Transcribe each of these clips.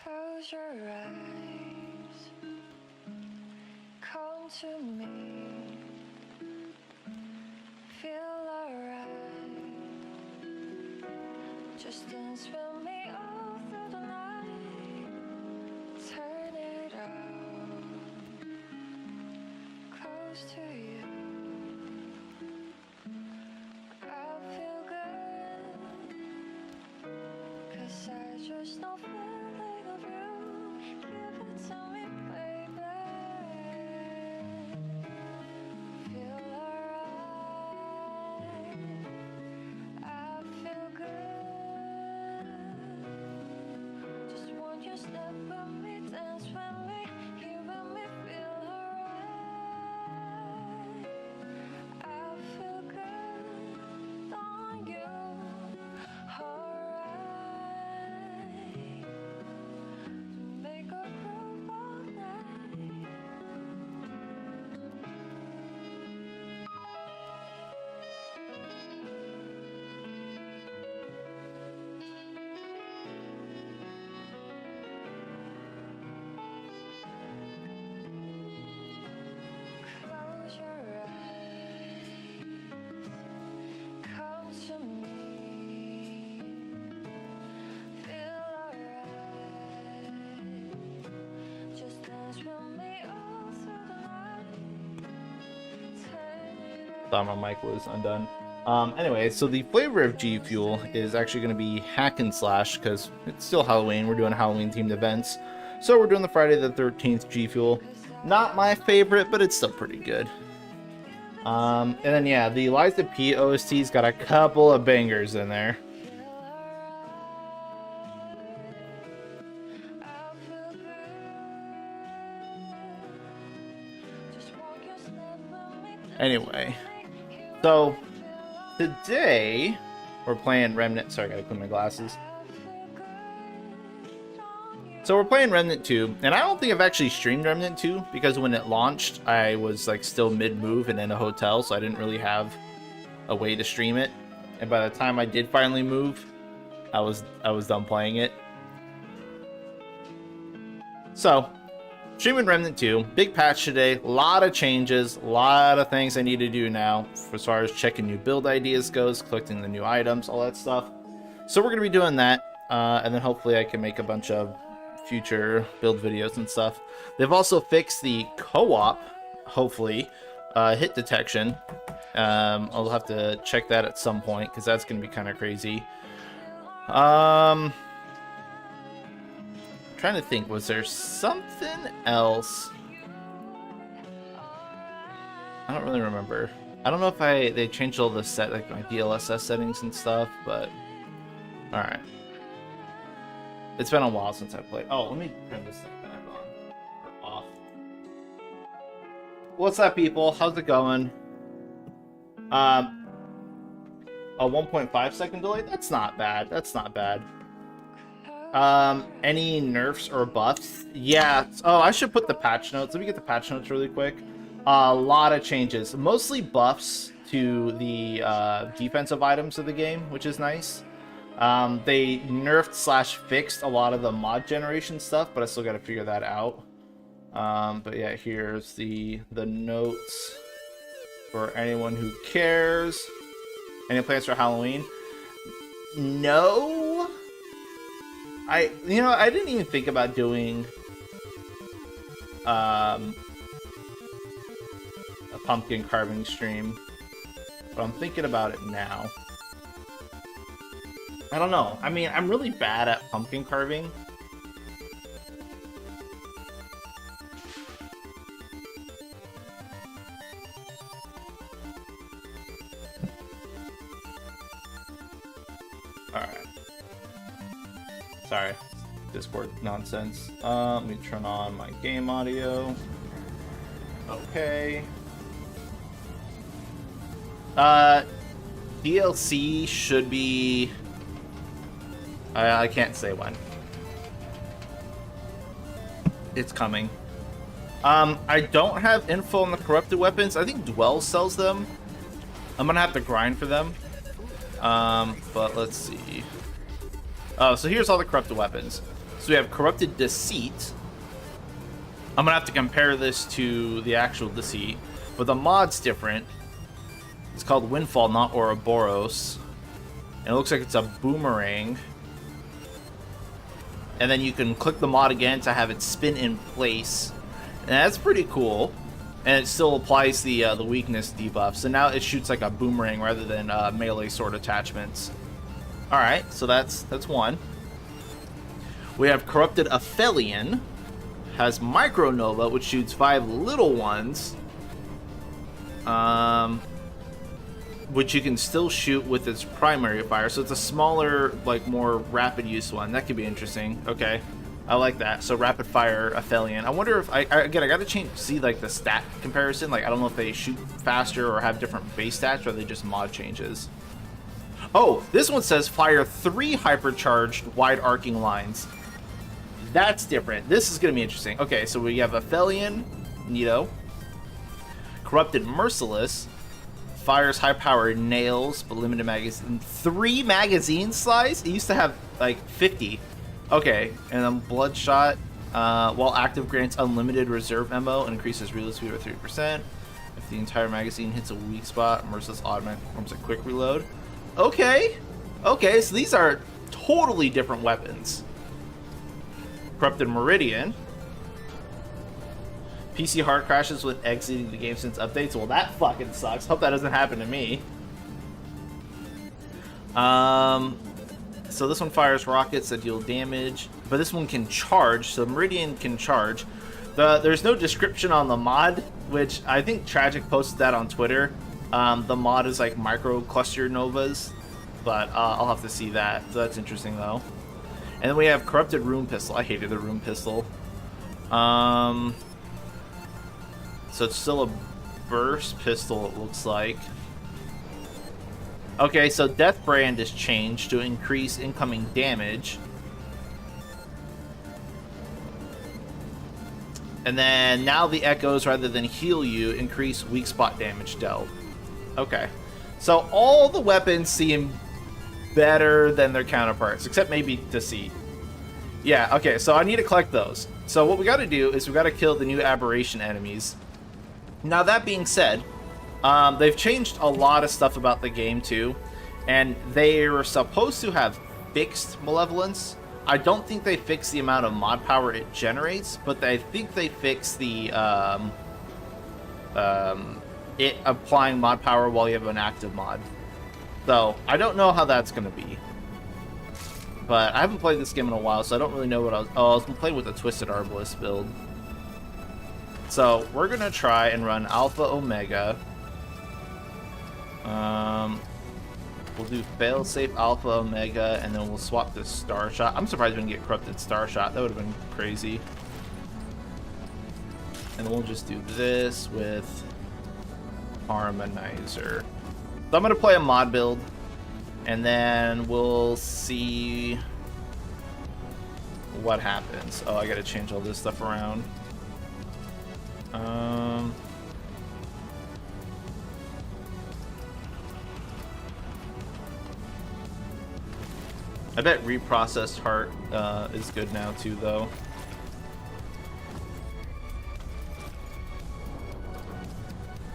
Close your eyes, come to me, feel alright, just dance with me all through the night, turn it out, close to you, I feel good, 'cause I just don't feel like of you, give it to me baby, feel alright, I feel good, just want you step with me, dance with me, here with me, feel alright, I feel good on you, alright, make a groove all night. Close your eyes, come to me, feel alright, just dance with me all through the night, turn it out. Thought my mic was undone. Anyway, so the flavor of G Fuel is actually going to be hack and slash because it's still Halloween. We're doing Halloween themed events. So we're doing the Friday the 13th G Fuel. Not my favorite, but it's still pretty good. And then, yeah, the Liza P OST's got a couple of bangers in there. Anyway, so today we're playing Remnant. Sorry, I gotta clean my glasses. So we're playing Remnant 2, and I don't think I've actually streamed Remnant 2 because when it launched, I was like still mid-move and in a hotel, so I didn't really have a way to stream it. And by the time I did finally move, I was done playing it. So, streaming Remnant 2, big patch today, a lot of changes, a lot of things I need to do now as far as checking new build ideas goes, collecting the new items, all that stuff. So we're going to be doing that, and then hopefully I can make a bunch of future build videos and stuff. They've also fixed the co-op, hopefully, hit detection. I'll have to check that at some point because that's going to be kind of crazy. Trying to think, was there something else? I don't really remember. I don't know if they changed all the like my DLSS settings and stuff, but all right. It's been a while since I played. Oh, let me turn this thing back on or off. What's up, people? How's it going? A 1.5 second delay. That's not bad. That's not bad. Any nerfs or buffs? Yeah. Oh, I should put the patch notes. Let me get the patch notes really quick. A lot of changes. Mostly buffs to the defensive items of the game, which is nice. They nerfed slash fixed a lot of the mod generation stuff, but I still got to figure that out. But yeah, here's the notes for anyone who cares. Any plans for Halloween? No. I didn't even think about doing a pumpkin carving stream, but I'm thinking about it now. I don't know. I mean, I'm really bad at pumpkin carving. Alright. Sorry. Discord nonsense. Let me turn on my game audio. Okay. DLC should be... I can't say when. It's coming. I don't have info on the corrupted weapons. I think Dwell sells them. I'm gonna have to grind for them. But let's see. Oh, so here's all the corrupted weapons. So we have Corrupted Deceit. I'm gonna have to compare this to the actual Deceit, but the mod's different. It's called Windfall, not Ouroboros. And it looks like it's a boomerang. And then you can click the mod again to have it spin in place. And that's pretty cool. And it still applies the weakness debuff. So now it shoots like a boomerang rather than melee sword attachments. Alright, so that's one. We have Corrupted Aphelion. Has Micronova, which shoots 5 little ones. Which you can still shoot with its primary fire. So it's a smaller, like, more rapid use one. That could be interesting. Okay. I like that. So rapid fire Aphelion. I wonder if I gotta see like the stat comparison. Like, I don't know if they shoot faster or have different base stats, or they just mod changes. Oh, this one says fire 3 hypercharged wide arcing lines. That's different. This is gonna be interesting. Okay, so we have Aphelion, neato. Corrupted Merciless. Fires high-powered nails, but limited magazine. 3 magazine size? It used to have, like, 50. Okay, and then Bloodshot, while active, grants unlimited reserve ammo and increases reload speed by 30%. If the entire magazine hits a weak spot, Merciless automatic performs a quick reload. Okay, okay, so these are totally different weapons. Corrupted Meridian. PC hard crashes with exiting the game since updates. Well, that fucking sucks. Hope that doesn't happen to me. So this one fires rockets that deal damage, but this one can charge. So Meridian can charge. There's no description on the mod, which I think Tragic posted that on Twitter. The mod is like micro cluster novas, but I'll have to see that. So that's interesting though. And then we have Corrupted Rune Pistol. I hated the Rune Pistol. So it's still a burst pistol, it looks like. Okay, so Death Brand is changed to increase incoming damage. And then now the Echoes, rather than heal you, increase weak spot damage dealt. Okay. So all the weapons seem better than their counterparts, except maybe Deceit. Yeah, okay, so I need to collect those. So what we gotta do is we gotta kill the new Aberration enemies. Now, that being said, they've changed a lot of stuff about the game, too. And they were supposed to have fixed Malevolence. I don't think they fixed the amount of mod power it generates, but I think they fixed the it applying mod power while you have an active mod. So, I don't know how that's going to be. But I haven't played this game in a while, so I don't really know what I was... Oh, I was playing with a Twisted Arbalist build. So, we're going to try and run Alpha Omega. We'll do Failsafe Alpha Omega, and then we'll swap this Star Shot. I'm surprised we didn't get Corrupted Star Shot. That would have been crazy. And then we'll just do this with Harmonizer. So I'm going to play a mod build, and then we'll see what happens. Oh, I got to change all this stuff around. I bet reprocessed heart is good now too, though.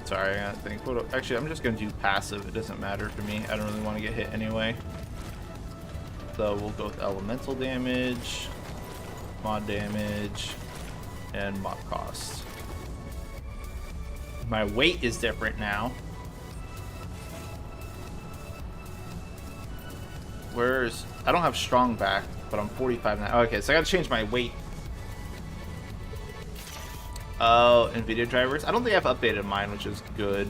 Sorry, I gotta think. Actually, I'm just gonna do passive. It doesn't matter to me. I don't really want to get hit anyway. So we'll go with elemental damage, mod damage, and mod cost. My weight is different now. Where's... I don't have strong back, but I'm 45 now. Okay, so I gotta change my weight. Oh, NVIDIA drivers? I don't think I've updated mine, which is good.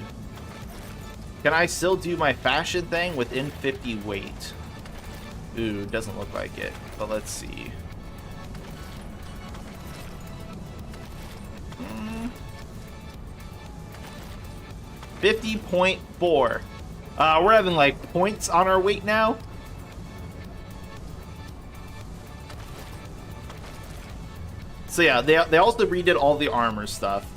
Can I still do my fashion thing within 50 weight? Ooh, doesn't look like it, but let's see. 50.4. We're having like points on our weight now. So yeah, they also redid all the armor stuff.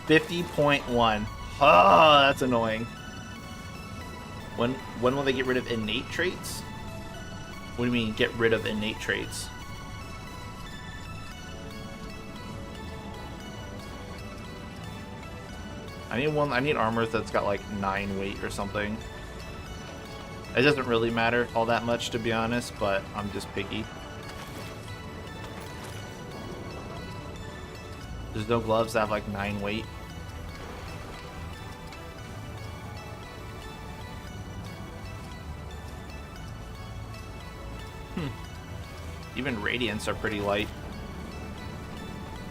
$50.1. Oh, that's annoying. When will they get rid of innate traits? What do you mean get rid of innate traits? I need armor that's got like 9 weight or something. It doesn't really matter all that much, to be honest, but I'm just picky. There's no gloves that have like 9 weight. Even radiants are pretty light.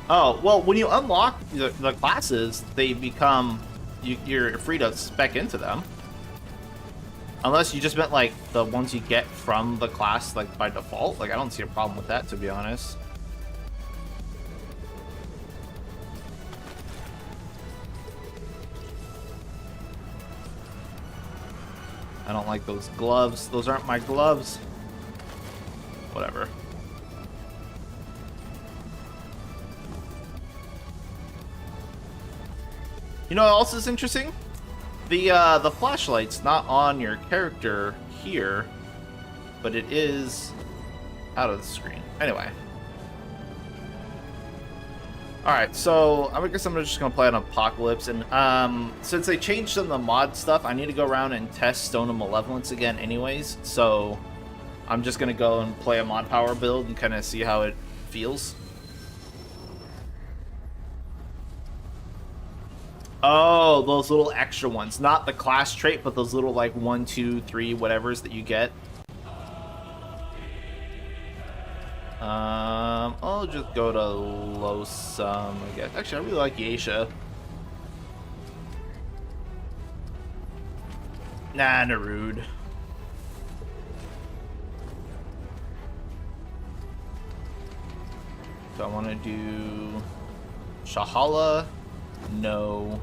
Oh, well, when you unlock the classes, they become... You're free to spec into them. Unless you just meant, like, the ones you get from the class, like, by default. Like, I don't see a problem with that, to be honest. I don't like those gloves. Those aren't my gloves. Whatever. You know what else is interesting? The flashlight's not on your character here, but it is out of the screen. Anyway. Alright, so I guess I'm just going to play on Apocalypse, and since they changed some of the mod stuff, I need to go around and test Stone of Malevolence again anyways, so I'm just going to go and play a mod power build and kind of see how it feels. Oh, those little extra ones. Not the class trait, but those little, like, 1, 2, 3, whatevers that you get. I'll just go to low sum, I guess. Actually, I really like Geisha. Nah, Narude. So I want to do Shahala. No.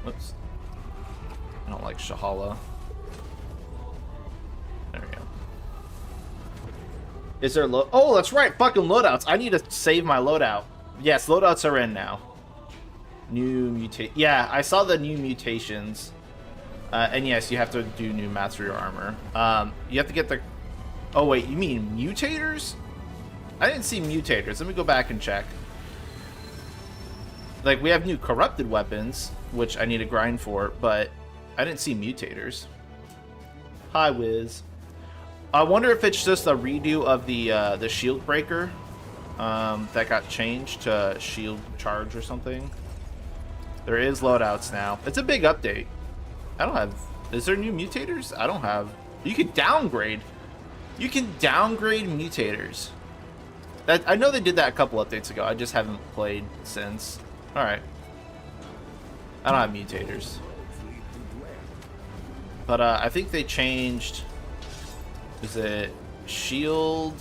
Whoops. I don't like Shahala. There we go. Is there oh, that's right. Fucking loadouts. I need to save my loadout. Yes, loadouts are in now. New mutate. Yeah, I saw the new mutations. And yes, you have to do new mats for your armor. You have to get the... Oh, wait. You mean mutators? I didn't see mutators. Let me go back and check. Like, we have new corrupted weapons, which I need to grind for, but I didn't see mutators. Hi, Wiz. I wonder if it's just a redo of the shield breaker that got changed to shield charge or something. There is loadouts now. It's a big update. I don't have... Is there new mutators? I don't have... You can downgrade. You can downgrade mutators. I know they did that a couple updates ago. I just haven't played since. Alright. I don't have mutators. But I think they changed... Is it shield...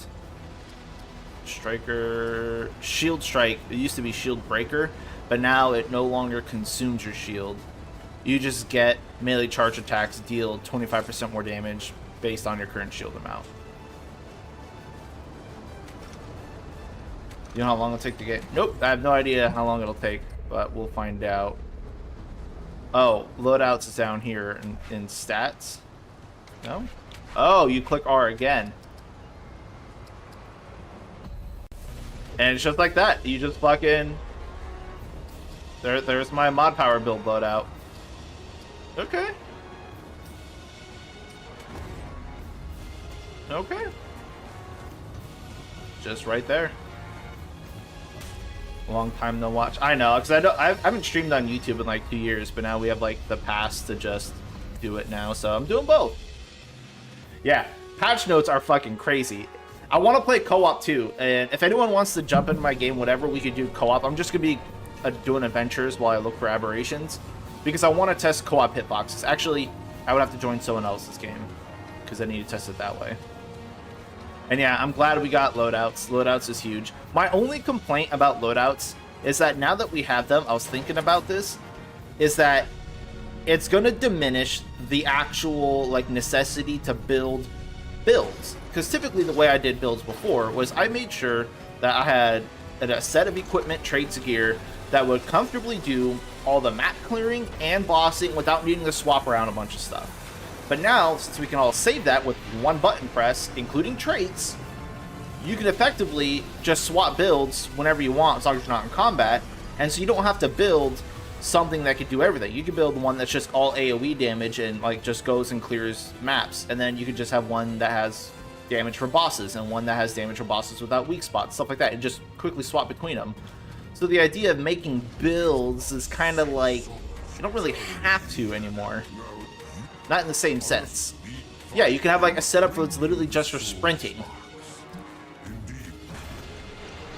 Striker... Shield strike. It used to be shield breaker. But now it no longer consumes your shield. You just get melee charge attacks deal 25% more damage based on your current shield amount. You know how long it'll take to get? Nope, I have no idea how long it'll take, but we'll find out. Oh, loadouts is down here in stats. No? Oh, you click R again. And it's just like that. You just fucking... There's my mod power build loadout. Okay. Okay. Just right there. Long time no watch. I know, because I haven't streamed on YouTube in like 2 years, but now we have like the pass to just do it now, so I'm doing both. Yeah, patch notes are fucking crazy. I want to play co-op too, and if anyone wants to jump into my game, whatever, we could do co-op. I'm just gonna be doing adventures while I look for aberrations, because I want to test co-op hitboxes. Actually, I would have to join someone else's game, because I need to test it that way. And yeah, I'm glad we got loadouts. Loadouts is huge. My only complaint about loadouts is that now that we have them, I was thinking about this, is that it's going to diminish the actual like necessity to build builds. Because typically the way I did builds before was I made sure that I had a set of equipment, traits, gear that would comfortably do all the map clearing and bossing without needing to swap around a bunch of stuff. But now, since we can all save that with one button press, including traits, you can effectively just swap builds whenever you want, as long as you're not in combat. And so you don't have to build something that could do everything. You could build one that's just all AoE damage and like just goes and clears maps. And then you could just have one that has damage for bosses and one that has damage for bosses without weak spots, stuff like that, and just quickly swap between them. So the idea of making builds is kind of like, you don't really have to anymore. Not in the same sense. Yeah, you can have like a setup that's literally just for sprinting.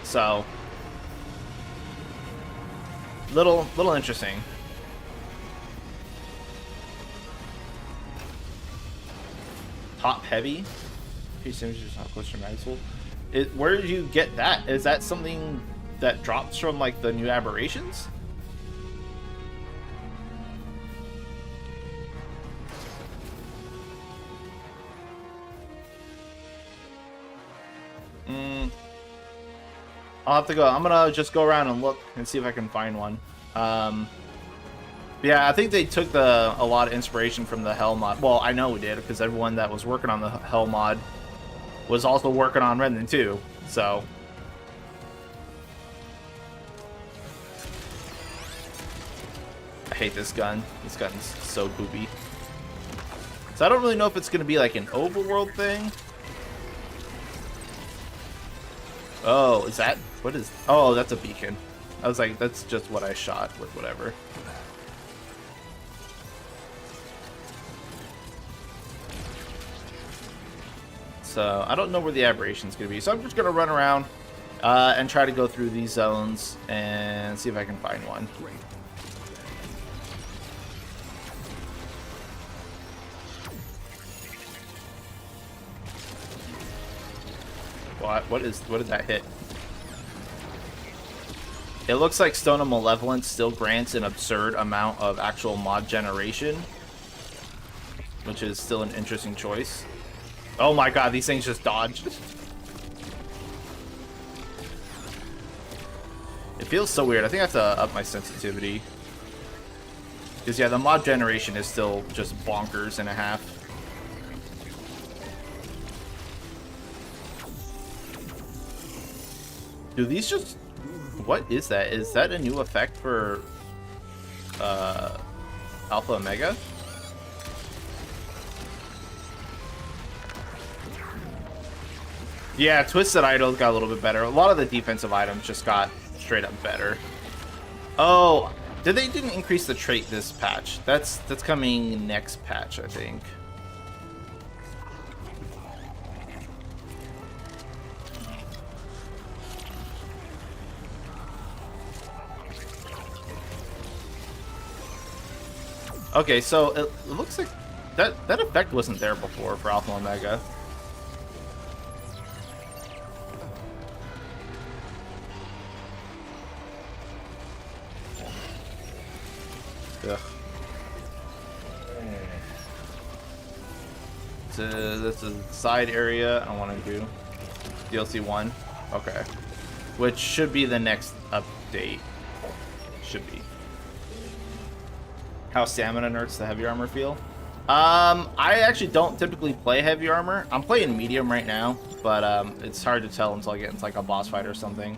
So, little interesting. Top heavy. Where did you get that? Is that something that drops from like the new aberrations? I'll have to go. I'm gonna just go around and look and see if I can find one. Yeah, I think they took a lot of inspiration from the Hell mod. Well, I know we did, because everyone that was working on the Hell mod was also working on Remnant too. So I hate this gun. This gun's so poopy. So I don't really know if it's gonna be like an overworld thing. Oh, is that... What is... Oh, that's a beacon. I was like, that's just what I shot with whatever. So, I don't know where the aberration's going to be. So I'm just going to run around and try to go through these zones and see if I can find one. What did that hit? It looks like Stone of Malevolence still grants an absurd amount of actual mod generation, which is still an interesting choice. Oh my god, these things just dodged. It feels so weird. I think I have to up my sensitivity. Because yeah, the mod generation is still just bonkers and a half. Do these just... What is that? Is that a new effect for Alpha Omega? Yeah, Twisted Idols got a little bit better. A lot of the defensive items just got straight up better. Oh, they didn't increase the trait this patch. That's coming next patch, I think. Okay, so it looks like that effect wasn't there before for Alpha Omega. Ugh. So this is side area I want to do. DLC 1. Okay. Which should be the next update. Should be. How stamina nerds the heavy armor feel? I actually don't typically play heavy armor. I'm playing medium right now, but it's hard to tell until I get into like a boss fight or something.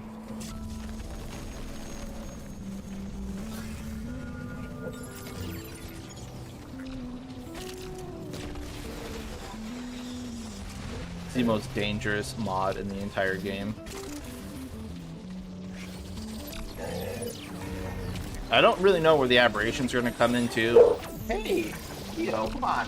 It's the most dangerous mod in the entire game. I don't really know where the aberrations are going to come into. Hey, Keto, come on.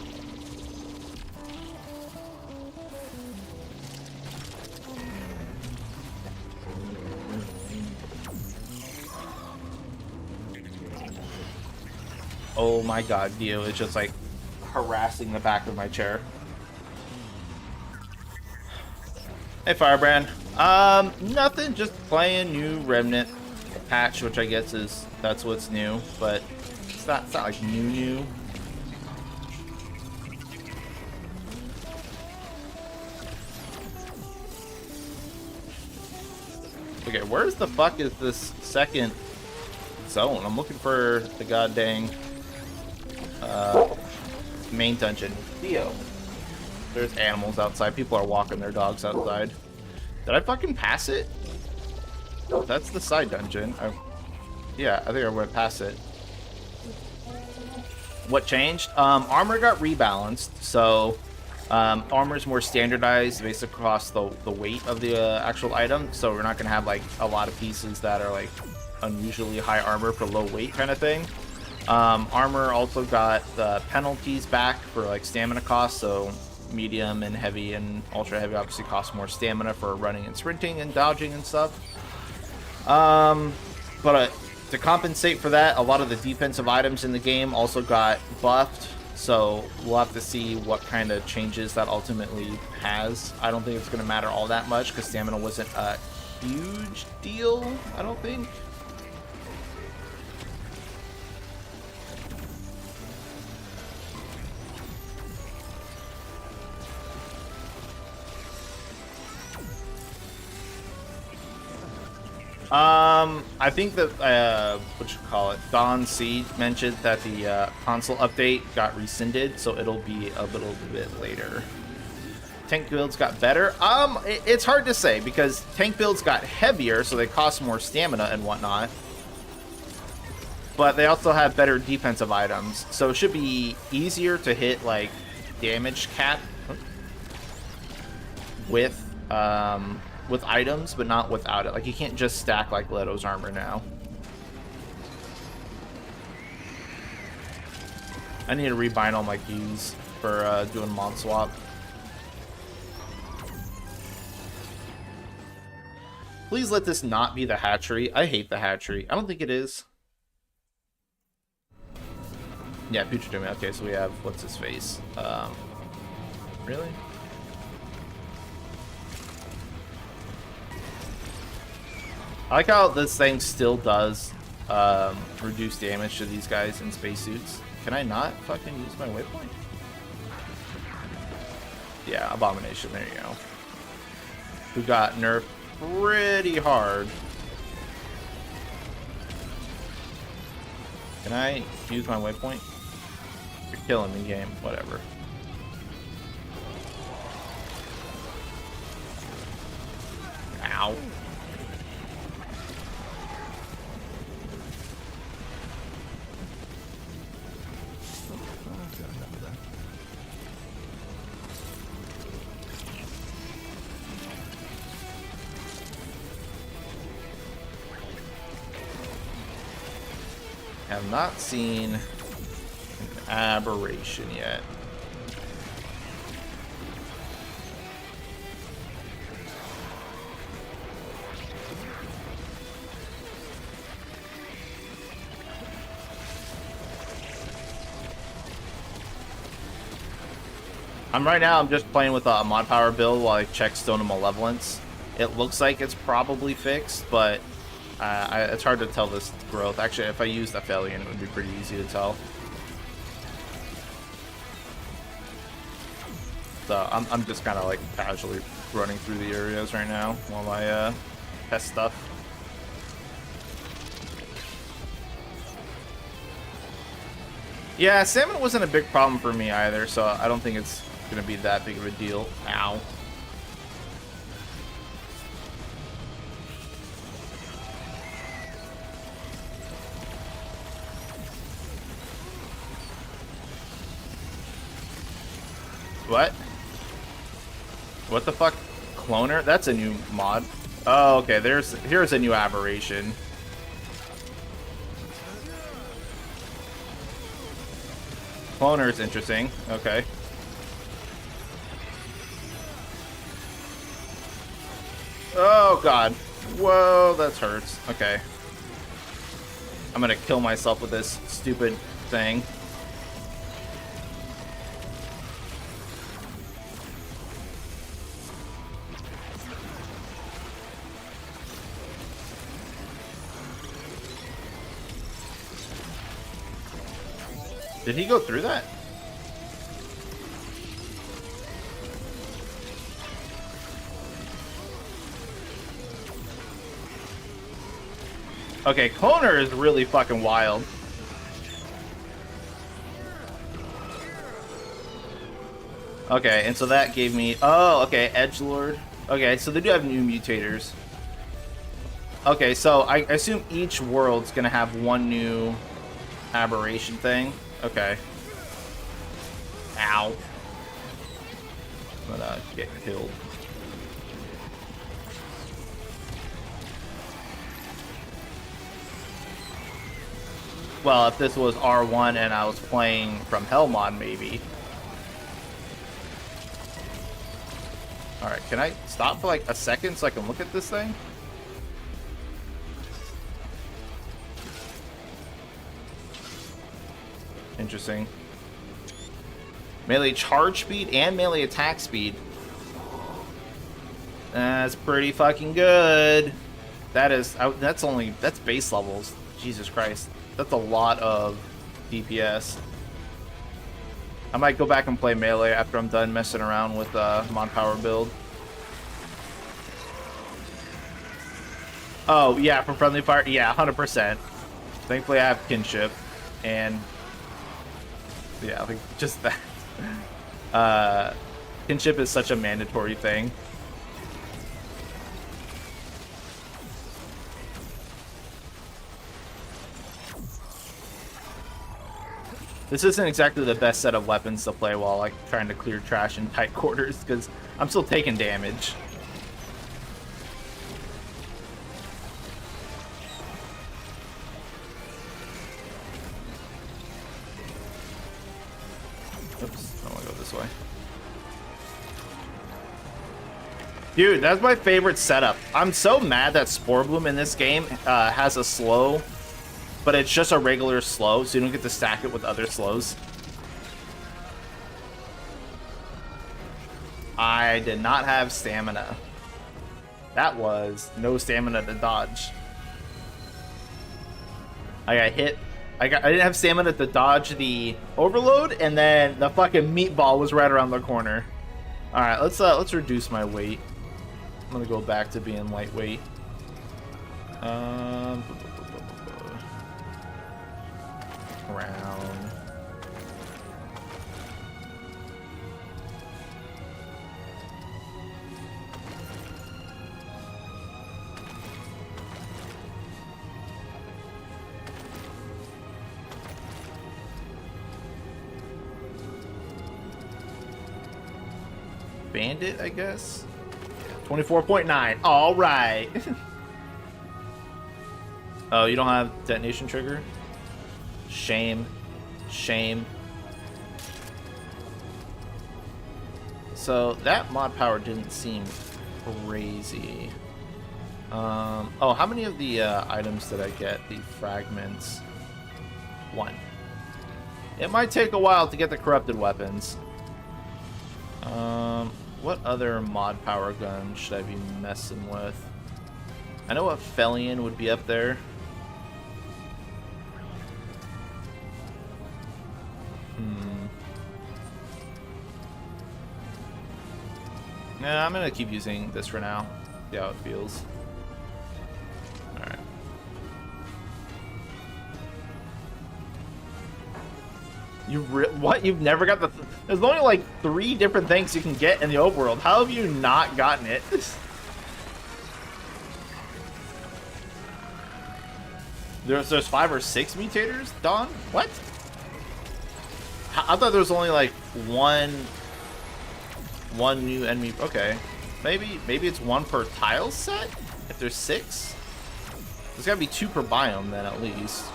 Oh my god, Dio is just like harassing the back of my chair. Hey, Firebrand. Nothing, just playing new Remnant patch, which I guess that's what's new, but it's not like new. Okay, where's the fuck is this second zone? I'm looking for the goddamn main dungeon. Theo. There's animals outside. People are walking their dogs outside. Did I fucking pass it? That's the side dungeon. Yeah, I think I went past it. What changed? Armor got rebalanced, so armor's more standardized based across the weight of the actual item, so we're not gonna have like a lot of pieces that are like unusually high armor for low weight kind of thing. Armor also got the penalties back for like stamina costs, so medium and heavy and ultra heavy obviously cost more stamina for running and sprinting and dodging and stuff. But to compensate for that, a lot of the defensive items in the game also got buffed, so we'll have to see what kind of changes that ultimately has. I don't think it's going to matter all that much because stamina wasn't a huge deal, I don't think. I think that, what you call it, Don C mentioned that the console update got rescinded, so it'll be a little bit later. Tank builds got better. It's hard to say because tank builds got heavier, so they cost more stamina and whatnot. But they also have better defensive items, so it should be easier to hit like damage cap with items, but not without it. Like, you can't just stack like Leto's armor now. I need to rebind all my keys for doing mod swap. Please let this not be the hatchery. I hate the hatchery. I don't think it is. Yeah, future domain. Okay, so we have, what's his face? Really? I like how this thing still does reduce damage to these guys in spacesuits. Can I not fucking use my waypoint? Yeah, Abomination, there you go. Who got nerfed pretty hard. Can I use my waypoint? You're killing me, game. Whatever. Ow. Have not seen an aberration yet. I'm just playing with a mod power build while I check Stone of Malevolence. It looks like it's probably fixed, but it's hard to tell this growth. Actually, if I used Aphelion, it would be pretty easy to tell. So I'm just kind of like casually running through the areas right now while I test stuff. Yeah, salmon wasn't a big problem for me either, so I don't think it's gonna be that big of a deal. Ow. What? What the fuck? Cloner? That's a new mod. Oh, okay. Here's a new aberration. Cloner is interesting. Okay. Oh god. Whoa, that hurts. Okay. I'm gonna kill myself with this stupid thing. Did he go through that? Okay, Cloner is really fucking wild. Okay, and so that gave me... Oh, okay, Edgelord. Okay, so they do have new mutators. Okay, so I assume each world's gonna have one new aberration thing. Okay. Ow. I'm gonna get killed. Well, if this was R1 and I was playing from Hellmon, maybe. Alright, can I stop for like a second so I can look at this thing? Interesting. Melee charge speed and melee attack speed. That's pretty fucking good. That's base levels. Jesus Christ. That's a lot of DPS. I might go back and play melee after I'm done messing around with mod power build. Oh, yeah, from friendly fire? Yeah, 100%. Thankfully, I have kinship. And, yeah, like, just that. Kinship is such a mandatory thing. This isn't exactly the best set of weapons to play while like trying to clear trash in tight quarters because I'm still taking damage. Oops, I want to go this way. Dude, that's my favorite setup. I'm so mad that Spore Bloom in this game has a slow, but it's just a regular slow, so you don't get to stack it with other slows. I did not have stamina. That was no stamina to dodge. I got hit. I didn't have stamina to dodge the overload, and then the fucking meatball was right around the corner. All right, let's reduce my weight. I'm gonna go back to being lightweight. Around. Bandit, I guess. 24.9. All right. Oh, you don't have detonation trigger? Shame. Shame. So that mod power didn't seem crazy. Oh, how many of the items did I get? The fragments. 1. It might take a while to get the corrupted weapons. What other mod power gun should I be messing with? I know a Felion would be up there. Yeah, I'm gonna keep using this for now. See how it feels. Alright. What? You've never got the... There's only like 3 different things you can get in the overworld. How have you not gotten it? There's 5 or 6 mutators, Don? What? I thought there was only like one new enemy. Okay, maybe it's 1 per tile set. If there's 6, there's gotta be 2 per biome then at least.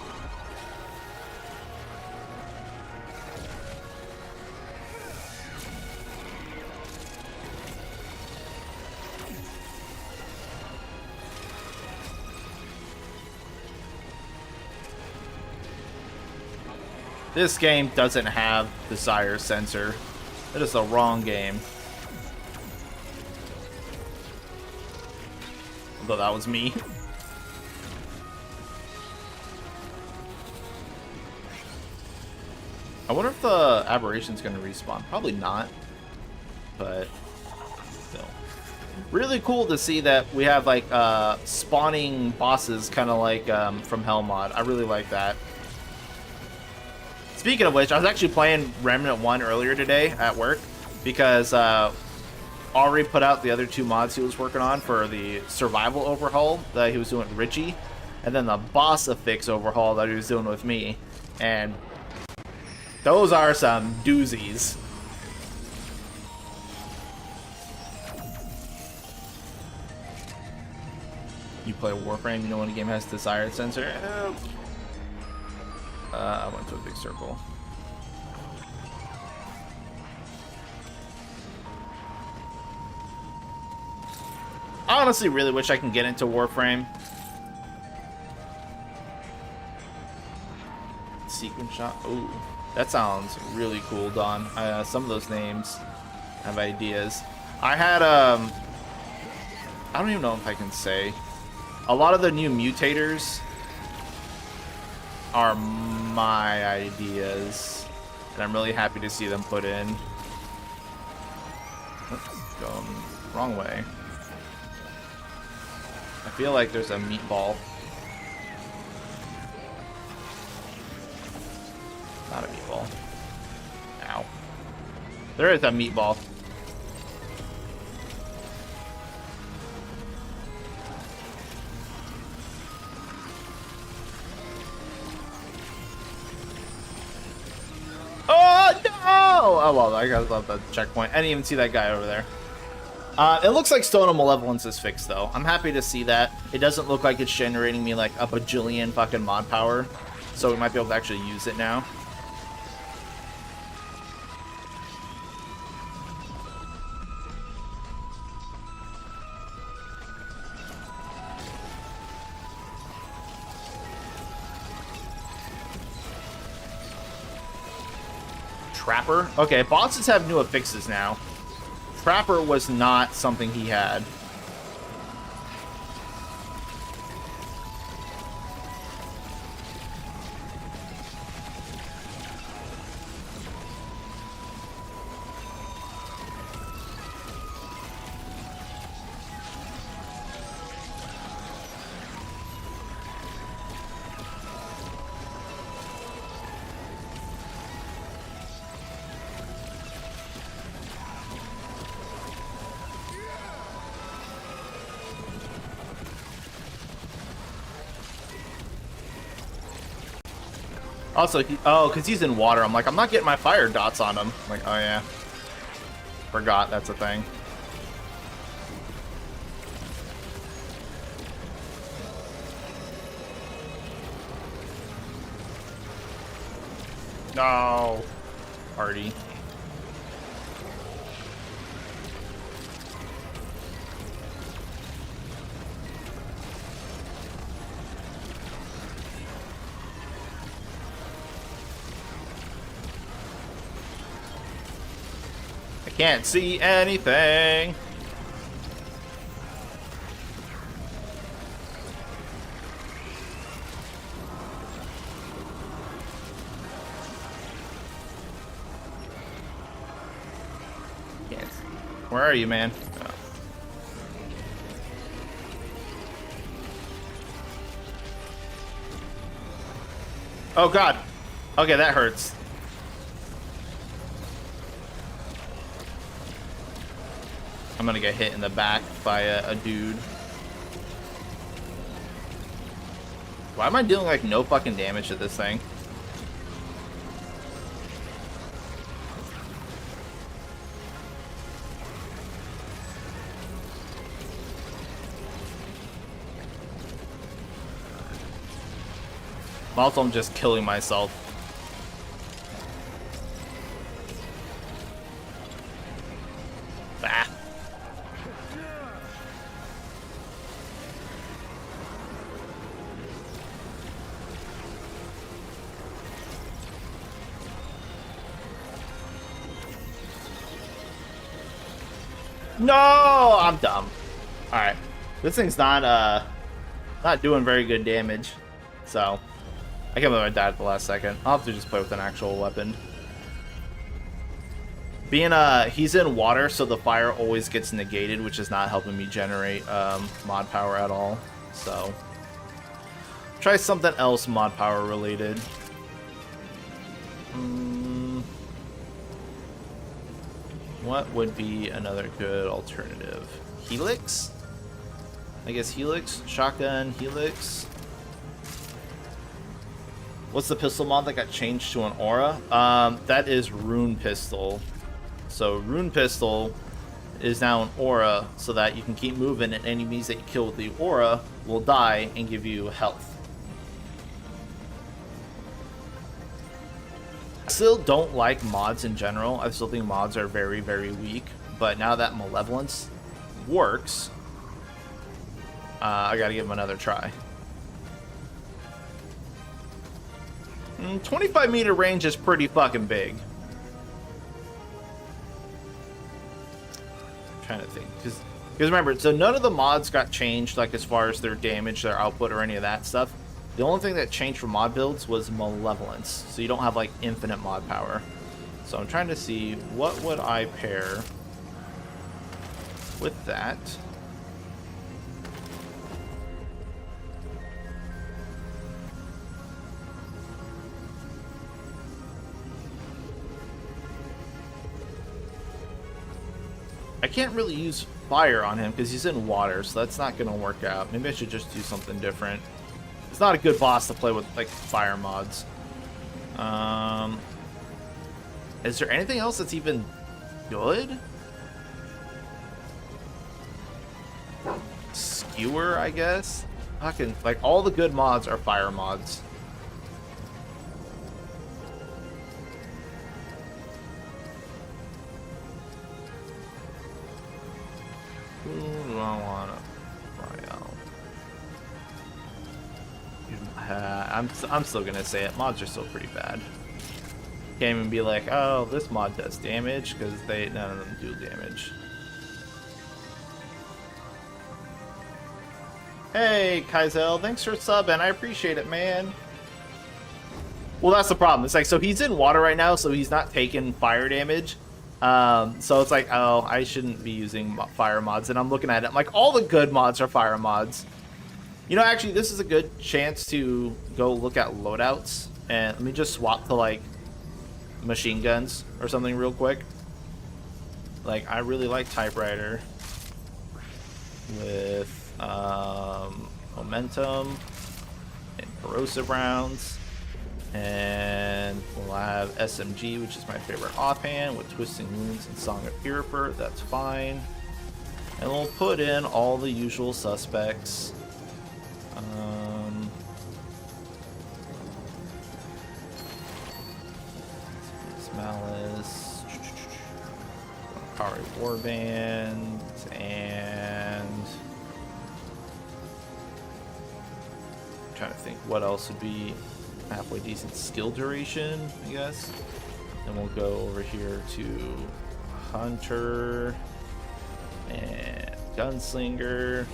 This game doesn't have Desire Sensor. It is the wrong game. Although that was me. I wonder if the Aberration's gonna respawn. Probably not. But still. Really cool to see that we have like spawning bosses kinda like from Hellmod. I really like that. Speaking of which, I was actually playing Remnant 1 earlier today at work, because Ari put out the other 2 mods he was working on for the survival overhaul that he was doing with Richie, and then the boss affix overhaul that he was doing with me, and those are some doozies. You play Warframe, you know when a game has desired sensor? I went to a big circle. I honestly really wish I can get into Warframe. Sequence shot. Ooh, that sounds really cool, Don. Some of those names have ideas. I had I don't even know if I can say. A lot of the new mutators are my ideas, and I'm really happy to see them put in. Oops, going wrong way. I feel like there's a meatball. Not a meatball. Ow. There is a meatball. Oh no! Oh well, I got the checkpoint. I didn't even see that guy over there. It looks like Stone of Malevolence is fixed, though. I'm happy to see that. It doesn't look like it's generating me, like, a bajillion fucking mod power. So we might be able to actually use it now. Trapper? Okay, bosses have new affixes now. Trapper was not something he had. Also, because he's in water, I'm like, I'm not getting my fire dots on him. I'm like, oh yeah. Forgot that's a thing. No. Party. Can't see anything. Can't see. Where are you, man? Oh God. Okay, that hurts. I'm gonna get hit in the back by a dude. Why am I dealing like no fucking damage to this thing? Also, I'm just killing myself. Ah. No, I'm dumb. All right, this thing's not doing very good damage, so I can't believe I died at the last second. I'll have to just play with an actual weapon. Being he's in water, so the fire always gets negated, which is not helping me generate mod power at all. So try something else mod power related. What would be another good alternative? Helix? I guess Helix? Shotgun, Helix? What's the pistol mod that got changed to an aura? That is Rune Pistol. So Rune Pistol is now an aura so that you can keep moving and enemies that you kill with the aura will die and give you health. I still don't like mods in general. I still think mods are very, very weak. But now that Malevolence works, I gotta give them another try. 25-meter range is pretty fucking big. I'm trying to think. Because remember, so none of the mods got changed, like as far as their damage, their output, or any of that stuff. The only thing that changed for mod builds was Malevolence. So you don't have like infinite mod power. So I'm trying to see what would I pair with that. I can't really use fire on him because he's in water, so that's not going to work out. Maybe I should just do something different. It's not a good boss to play with, like, fire mods. Is there anything else that's even good? Skewer, I guess? Fucking, like, all the good mods are fire mods. Who do I want to try out? I'm still gonna say it. Mods are still pretty bad. Can't even be like, oh, this mod does damage, because none of them do damage. Hey, Kaizel, thanks for subbing. I appreciate it, man. Well, that's the problem. It's like, so he's in water right now, so he's not taking fire damage. So it's like, oh, I shouldn't be using fire mods. And I'm looking at it, I'm like, all the good mods are fire mods. You know, actually, this is a good chance to go look at loadouts. And let me just swap to, like, machine guns or something real quick. Like, I really like typewriter with momentum and corrosive rounds. And we'll have SMG, which is my favorite offhand, with Twisting Wounds and Song of Irreper. That's fine. And we'll put in all the usual suspects. Malice, Kari Warband, and I'm trying to think what else would be halfway decent skill duration, I guess. And we'll go over here to Hunter and Gunslinger.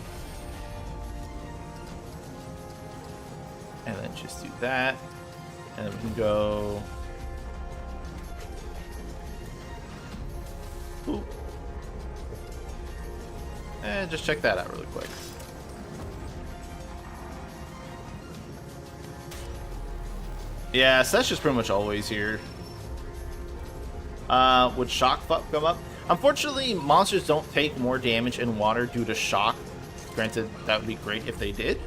And then just do that. And then we can go. Ooh. And just check that out really quick. Yeah, so that's just pretty much always here. Would shock come up? Unfortunately, monsters don't take more damage in water due to shock. Granted, that would be great if they did.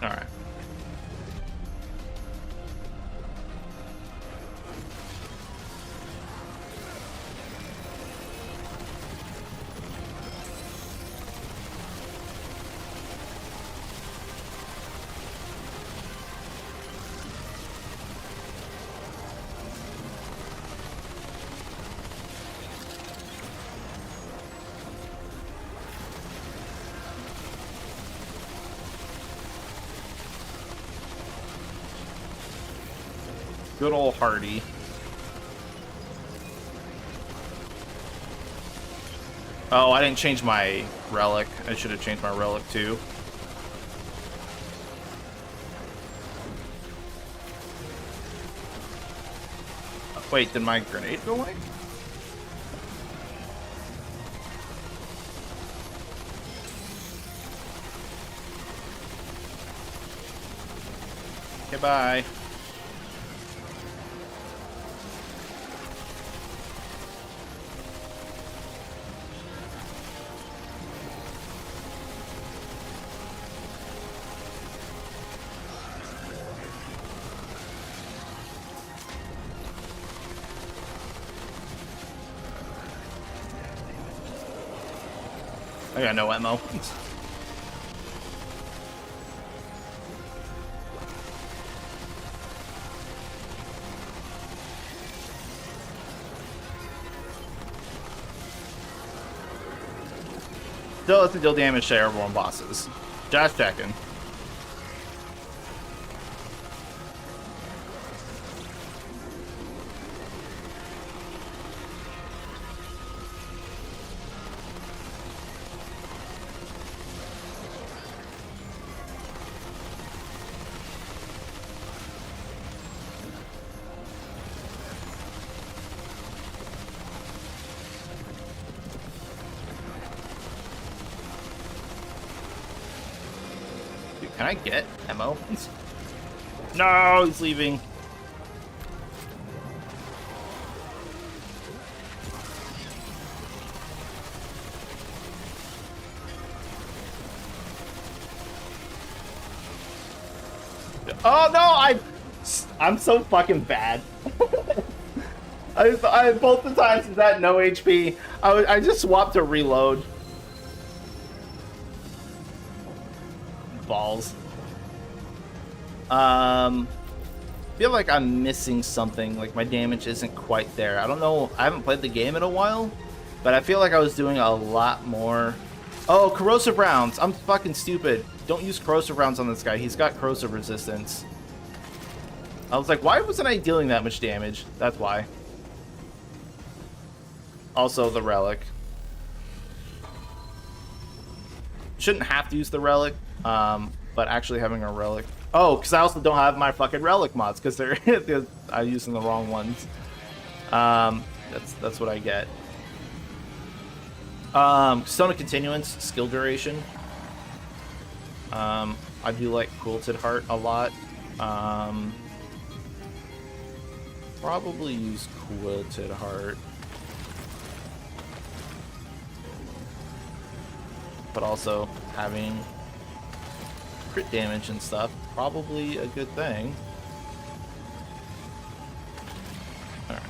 Alright. Good old Hardy. Oh, I didn't change my relic. I should have changed my relic too. Wait, did my grenade go away? Okay, bye. got no ammo. Still has to deal damage to airborne bosses. Just checking. Can I get ammo? No, he's leaving. Oh no, I'm so fucking bad. I both the times is that no HP. I just swapped to reload. Balls. Feel like I'm missing something. Like my damage isn't quite there. I don't know. I haven't played the game in a while, but I feel like I was doing a lot more. Oh, corrosive rounds. I'm fucking stupid. Don't use corrosive rounds on this guy. He's got corrosive resistance. I was like, why wasn't I dealing that much damage? That's why. Also, the relic. Shouldn't have to use the relic, but actually having a relic. Oh, because I also don't have my fucking relic mods because they're I'm using the wrong ones. That's what I get. Stone of Continuance, skill duration. I do like Quilted Heart a lot. Probably use Quilted Heart. But also having crit damage and stuff, probably a good thing. Alright.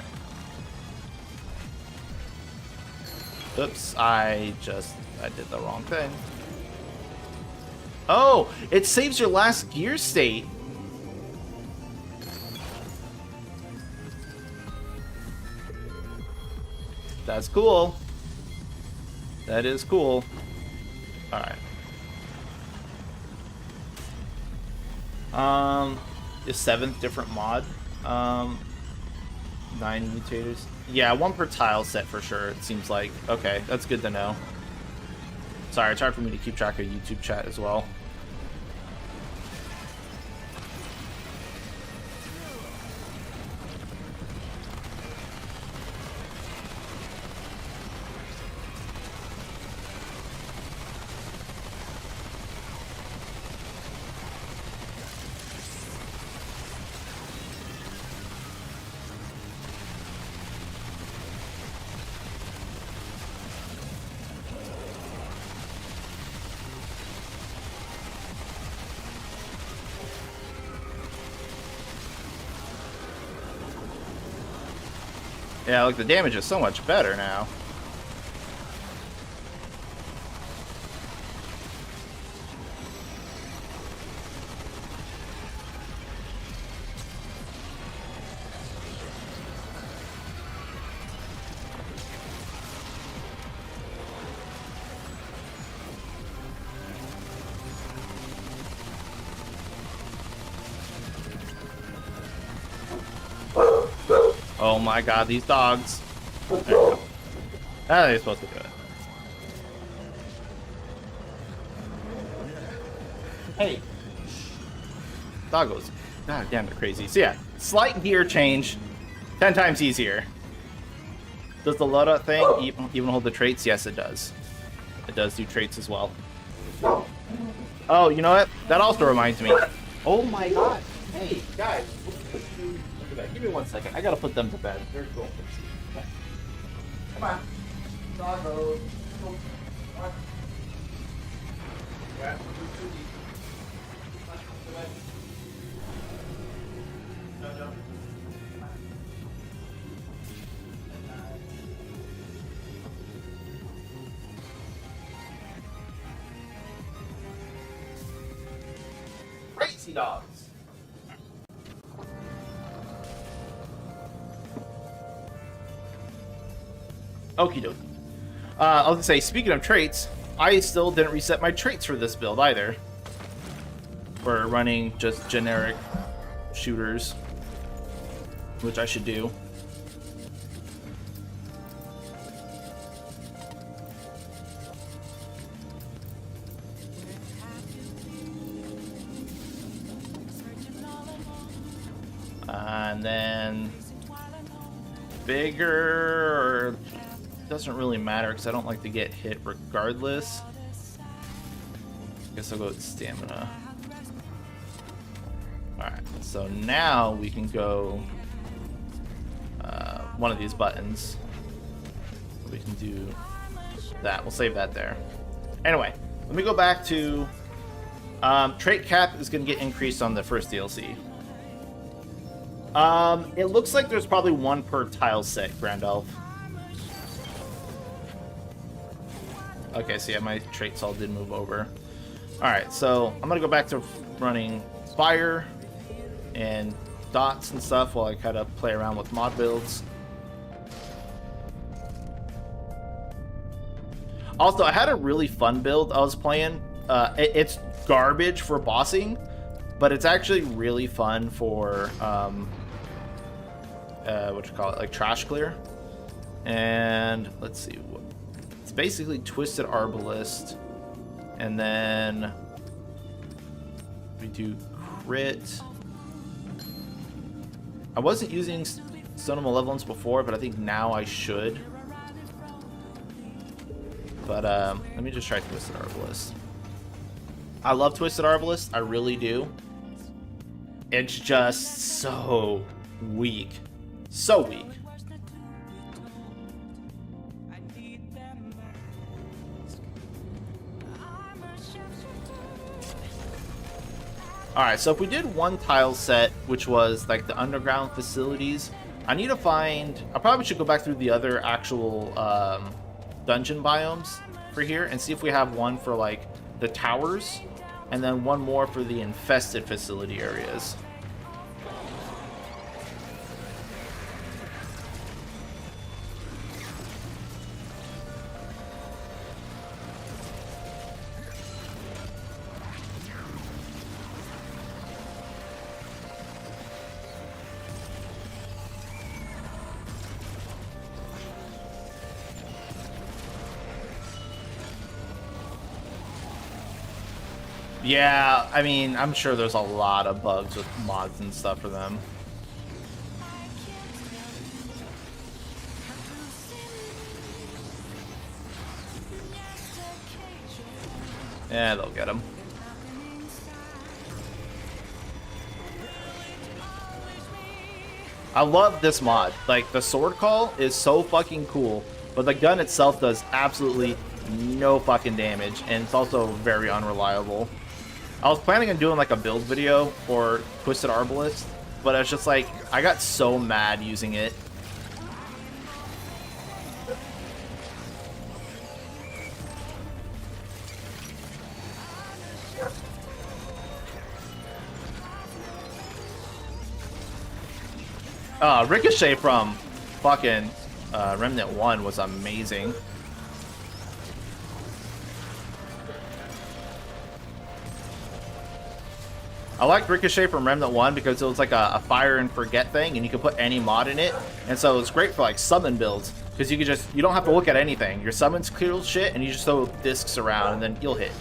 Oops, I did the wrong thing. Oh, it saves your last gear state. That's cool. That is cool. Alright. The 7th different mod. 9 mutators. Yeah, 1 per tile set for sure, it seems like. Okay, that's good to know. Sorry, it's hard for me to keep track of YouTube chat as well. Yeah, look, the damage is so much better now. Oh my god, these dogs. There we go. How are they supposed to do it? Hey. Doggos. God damn, they're crazy. So yeah, slight gear change. 10 times easier. Does the loadout thing even hold the traits? Yes, it does. It does do traits as well. Oh, you know what? That also reminds me. Oh my god. Hey, guys. Give me 1 second. I gotta put them to bed. They're going crazy. Come on. Doggo. dogs. Okie dokie. I was gonna say, speaking of traits, I still didn't reset my traits for this build either. We're running just generic shooters, which I should do. And then bigger doesn't really matter because I don't like to get hit regardless. Guess I'll go with stamina. Alright, so now we can go one of these buttons. We can do that. We'll save that there. Anyway, let me go back to trait cap is going to get increased on the first DLC. It looks like there's probably one per tile set, Grand Elf. Okay, so yeah, my traits all did move over. Alright, so I'm gonna go back to running fire and dots and stuff while I kind of play around with mod builds. Also, I had a really fun build I was playing. It's garbage for bossing, but it's actually really fun for what you call it, like trash clear. And let's see, it's basically Twisted Arbalist, and then we do crit. I wasn't using Stone of Malevolence before, but I think now I should. But let me just try Twisted Arbalist. I love Twisted Arbalist, I really do. It's just so weak. So weak. Alright, so if we did one tile set, which was like the underground facilities, I need to find... I probably should go back through the other actual dungeon biomes for here and see if we have one for like the towers, and then one more for the infested facility areas. Yeah, I mean, I'm sure there's a lot of bugs with mods and stuff for them. Yeah, they'll get them. I love this mod. Like, the sword call is so fucking cool, but the gun itself does absolutely no fucking damage, and it's also very unreliable. I was planning on doing like a build video for Twisted Arbalist, but I was just like, I got so mad using it. Ricochet from fucking Remnant 1 was amazing. I liked Ricochet from Remnant 1 because it was like a fire and forget thing, and you could put any mod in it, and so it's great for like summon builds because you don't have to look at anything. Your summons clear shit, and you just throw discs around, and then you'll hit.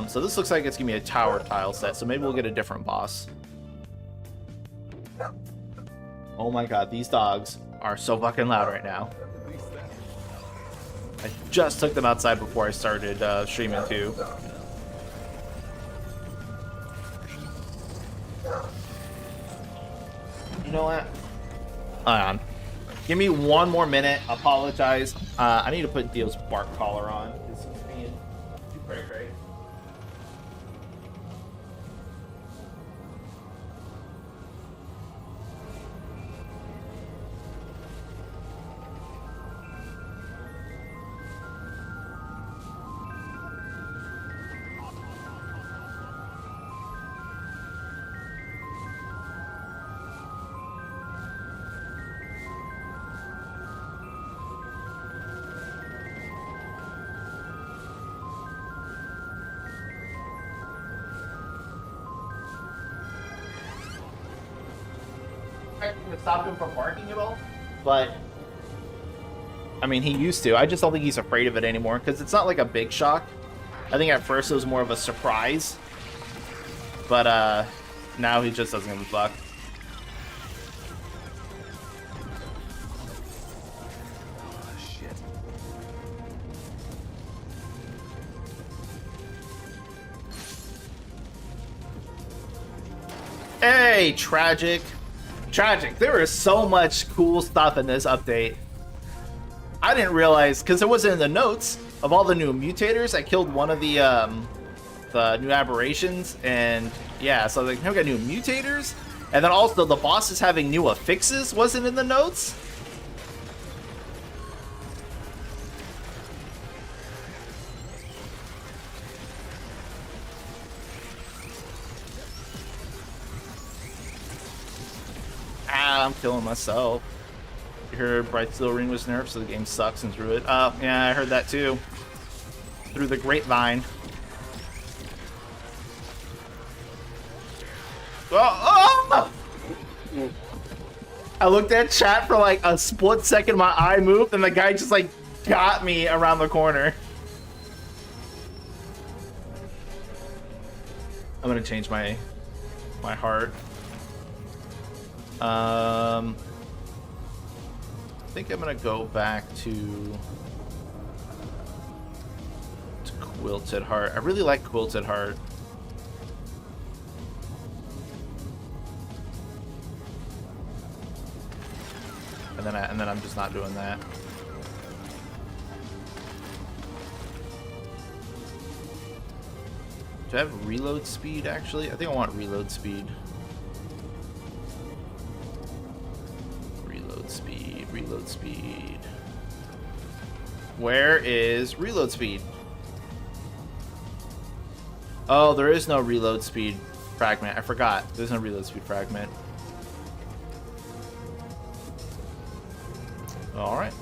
So this looks like it's gonna be a tower tile set, so maybe we'll get a different boss. Oh my god, these dogs are so fucking loud right now. I just took them outside before I started streaming too. You know what? Hold on. Give me one more minute. Apologize. I need to put Dio's bark collar on. It's being too cray-cray. expecting to stop him from barking at all, but I mean, he used to. I just don't think he's afraid of it anymore because it's not like a big shock. I think at first it was more of a surprise, but now he just doesn't give a fuck. Hey, Tragic. Tragic, there is so much cool stuff in this update. I didn't realize, because it wasn't in the notes, of all the new mutators, I killed one of the new aberrations, and yeah, so like, we got new mutators, and then also the boss is having new affixes, wasn't in the notes? I'm killing myself. You heard Bright Steel Ring was nerfed, so the game sucks and threw it. Oh, yeah, I heard that too. Through the grapevine. Oh! I looked at chat for like a split second, my eye moved, and the guy just like got me around the corner. I'm gonna change my heart. I think I'm gonna go back to Quilted Heart. I really like Quilted Heart. And then I'm just not doing that. Do I have reload speed actually? I think I want reload speed. Reload speed. Where is reload speed? Oh, there is no reload speed fragment. I forgot. There's no reload speed fragment. Alright.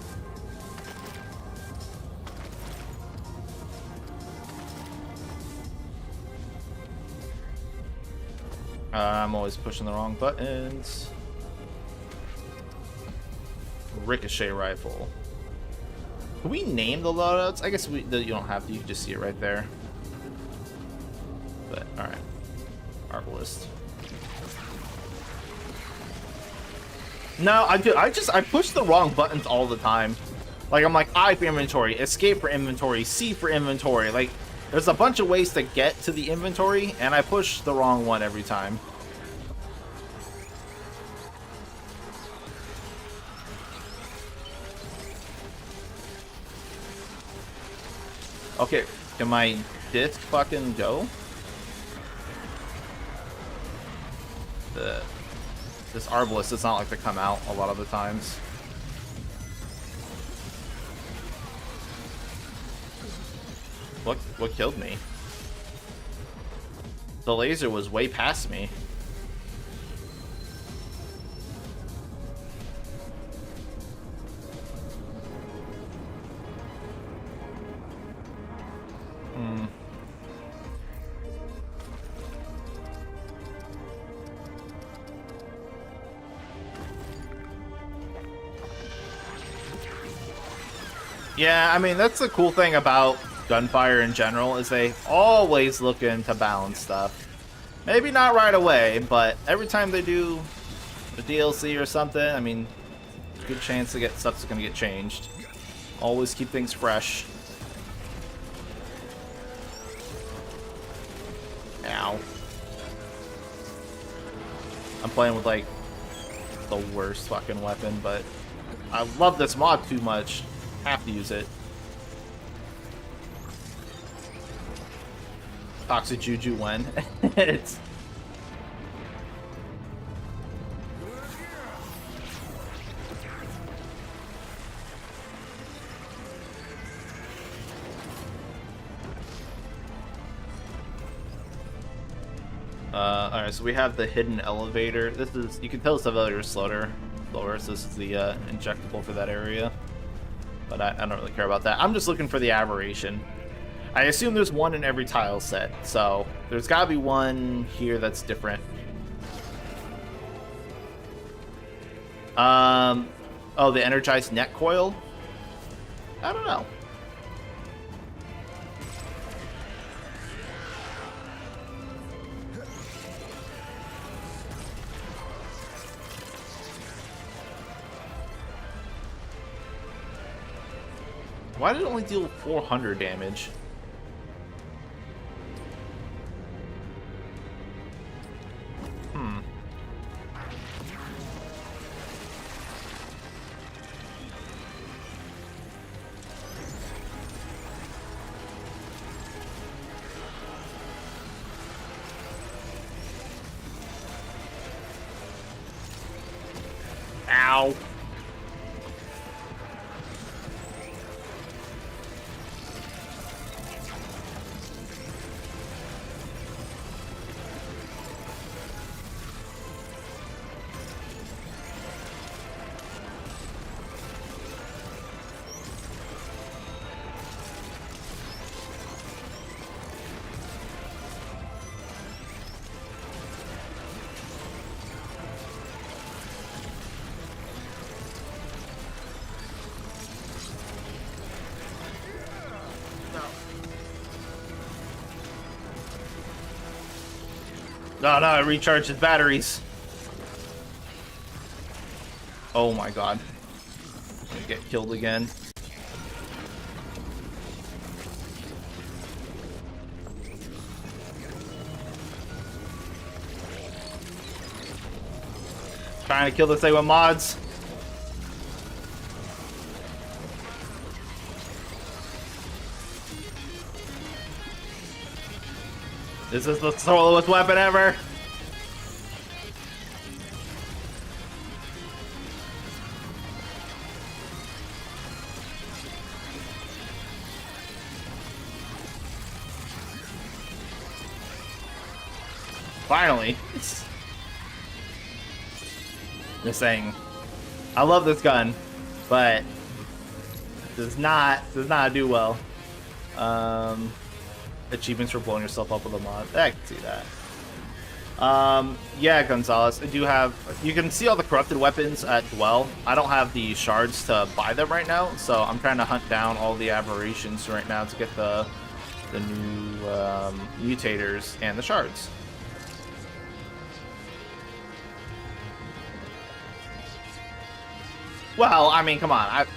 I'm always pushing the wrong buttons. Ricochet rifle. Can we name the loadouts? I guess you don't have to. You can just see it right there. But all right, Arbalist. No, I push the wrong buttons all the time. Like I'm like I for inventory, escape for inventory, C for inventory. Like there's a bunch of ways to get to the inventory, and I push the wrong one every time. Okay, can my disc fucking go? This Arbalist does not like to come out a lot of the times. What killed me? The laser was way past me. Yeah, I mean, that's the cool thing about Gunfire in general, is they always look into balance stuff. Maybe not right away, but every time they do a DLC or something, I mean, good chance to get stuff's gonna get changed. Always keep things fresh. Ow. I'm playing with, like, the worst fucking weapon, but I love this mod too much. Have to use it. Toxic Juju when? It's... Alright, so we have the hidden elevator. This is, you can tell this elevator is slower, so this is the injectable for that area. But I don't really care about that. I'm just looking for the aberration. I assume there's one in every tile set, so there's gotta be one here that's different. Oh, the energized net coil? I don't know. Why did it only deal 400 damage? Ow. No, it recharges batteries. Oh my god. I get killed again. Trying to kill this thing with mods. This is the slowest weapon ever. Finally. Just saying. I love this gun, but does not do well. Achievements for blowing yourself up with a mod. I can see that. Yeah, Gonzalez, I do have... You can see all the corrupted weapons at Dwell. I don't have the shards to buy them right now, so I'm trying to hunt down all the aberrations right now to get the new mutators and the shards. Well, I mean, come on.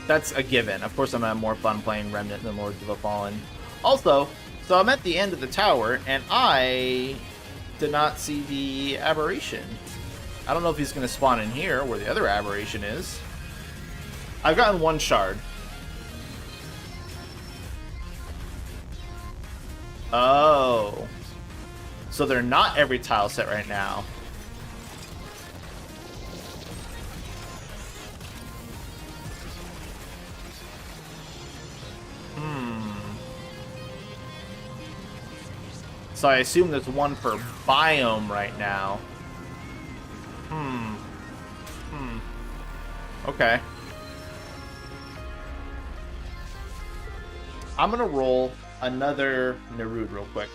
That's a given. Of course, I'm gonna have more fun playing Remnant than Lords of the Fallen. Also, so I'm at the end of the tower, and I did not see the aberration. I don't know if he's going to spawn in here, where the other aberration is. I've gotten one shard. Oh. So they're not every tile set right now. So I assume there's one per biome right now. Okay. I'm gonna roll another Nerud real quick.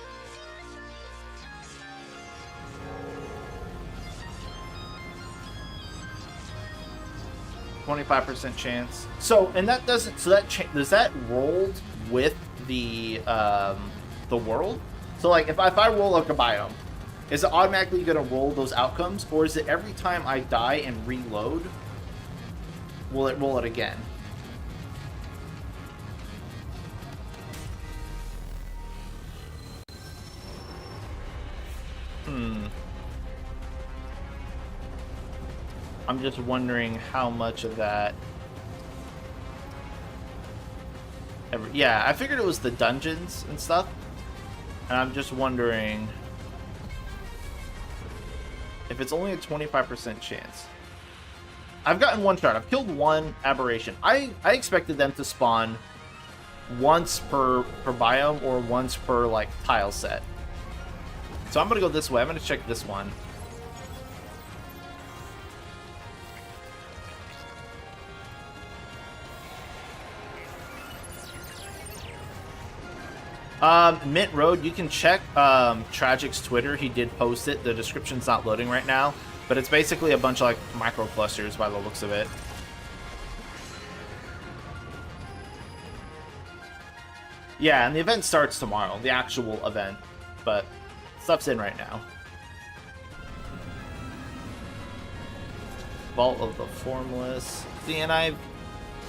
%25 chance. So, and that doesn't. So that does that rolled with the world? So like if I roll like a biome, is it automatically gonna roll those outcomes, or is it every time I die and reload, will it roll it again? I'm just wondering how much of that. Yeah, I figured it was the dungeons and stuff. And I'm just wondering if it's only a 25% chance. I've gotten one shard. I've killed one aberration. I expected them to spawn once per biome or once per like tile set. So I'm gonna go this way. I'm gonna check this one. Mint Road, you can check Tragic's Twitter. He did post it. The description's not loading right now, but it's basically a bunch of like micro clusters by the looks of it. Yeah, and the event starts tomorrow, the actual event, but stuff's in right now. Vault of the Formless. See, and I've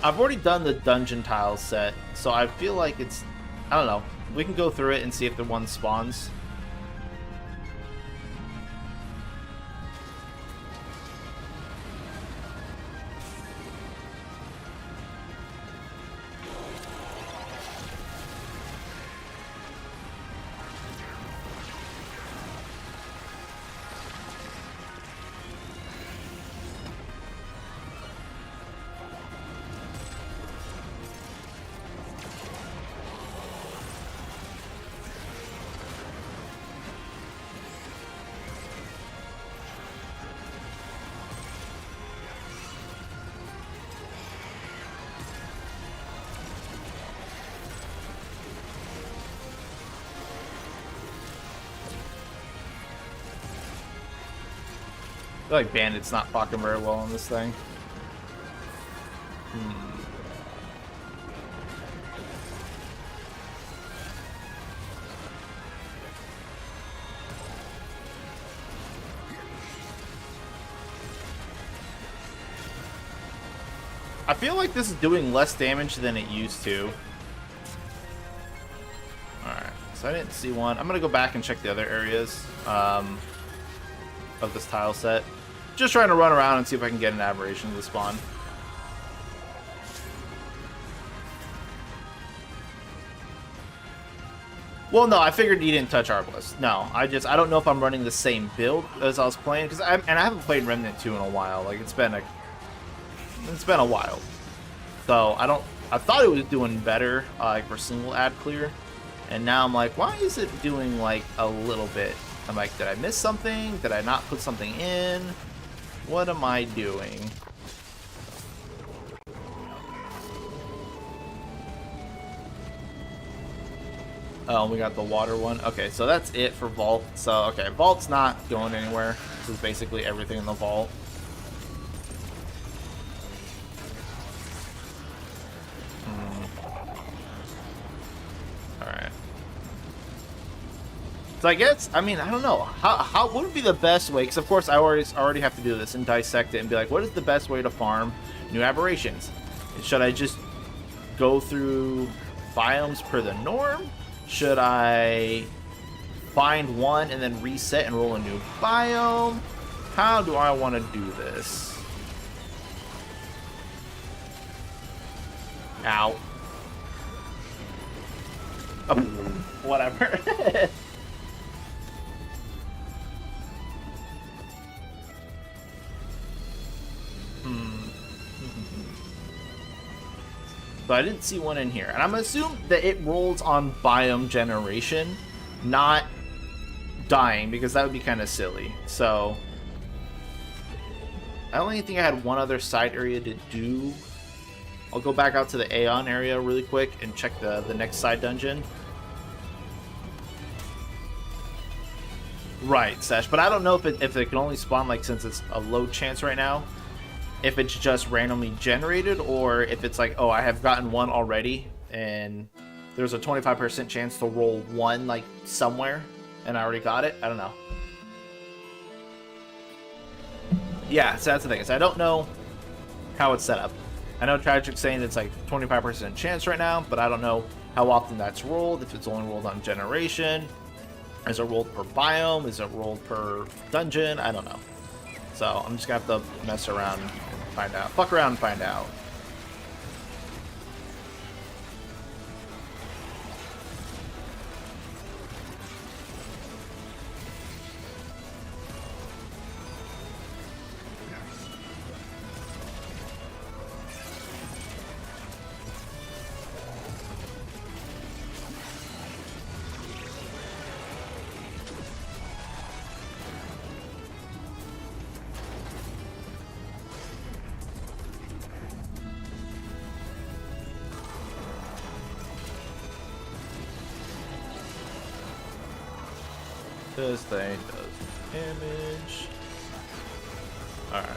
already done the dungeon tile set, so I feel like it's, I don't know. We can go through it and see if the one spawns. I feel like Bandit's not fucking very well on this thing. I feel like this is doing less damage than it used to. Alright, so I didn't see one. I'm gonna go back and check the other areas of this tile set. Just trying to run around and see if I can get an aberration to spawn. Well, no, I figured you didn't touch Arbalest. No, I don't know if I'm running the same build as I was playing, because I haven't played Remnant 2 in a while. Like, it's been a while. So I thought it was doing better like for single ad clear, and now I'm like, why is it doing like a little bit? I'm like, did I miss something? Did I not put something in? What am I doing? Oh, we got the water one. Okay, so that's it for Vault. So, okay, Vault's not going anywhere. This is basically everything in the Vault. Alright. So I guess, I mean, I don't know. How what would be the best way? Because, of course, I already have to do this and dissect it and be like, what is the best way to farm new aberrations? Should I just go through biomes per the norm? Should I find one and then reset and roll a new biome? How do I want to do this? Ow. Oh, whatever. So I didn't see one in here. And I'm going to assume that it rolls on biome generation, not dying, because that would be kind of silly. So I only think I had one other side area to do. I'll go back out to the Aeon area really quick and check the next side dungeon. Right, Sesh. But I don't know if it can only spawn, like, since it's a low chance right now, if it's just randomly generated, or if it's like, oh, I have gotten one already, and there's a 25% chance to roll one, like, somewhere, and I already got it. I don't know. Yeah, so that's the thing, is I don't know how it's set up. I know Tragic's saying it's like 25% chance right now, but I don't know how often that's rolled, if it's only rolled on generation. Is it rolled per biome? Is it rolled per dungeon? I don't know. So I'm just gonna have to mess around and find out. Fuck around and find out. This thing does damage. Alright.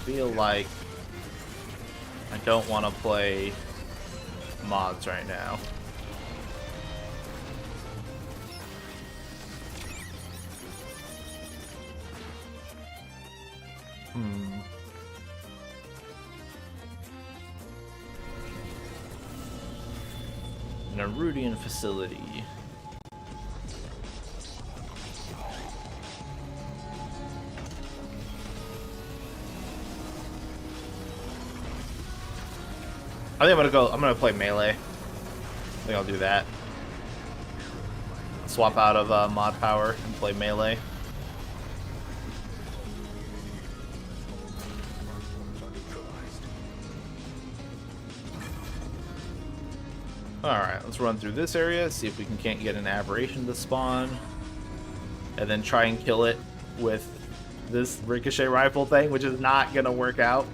Feel like I don't want to play mods right now. Nerudian facility. I think I'm gonna play melee. I think I'll do that. Swap out of mod power and play melee. Alright, let's run through this area, see if we can't get an aberration to spawn. And then try and kill it with this ricochet rifle thing, which is not gonna work out.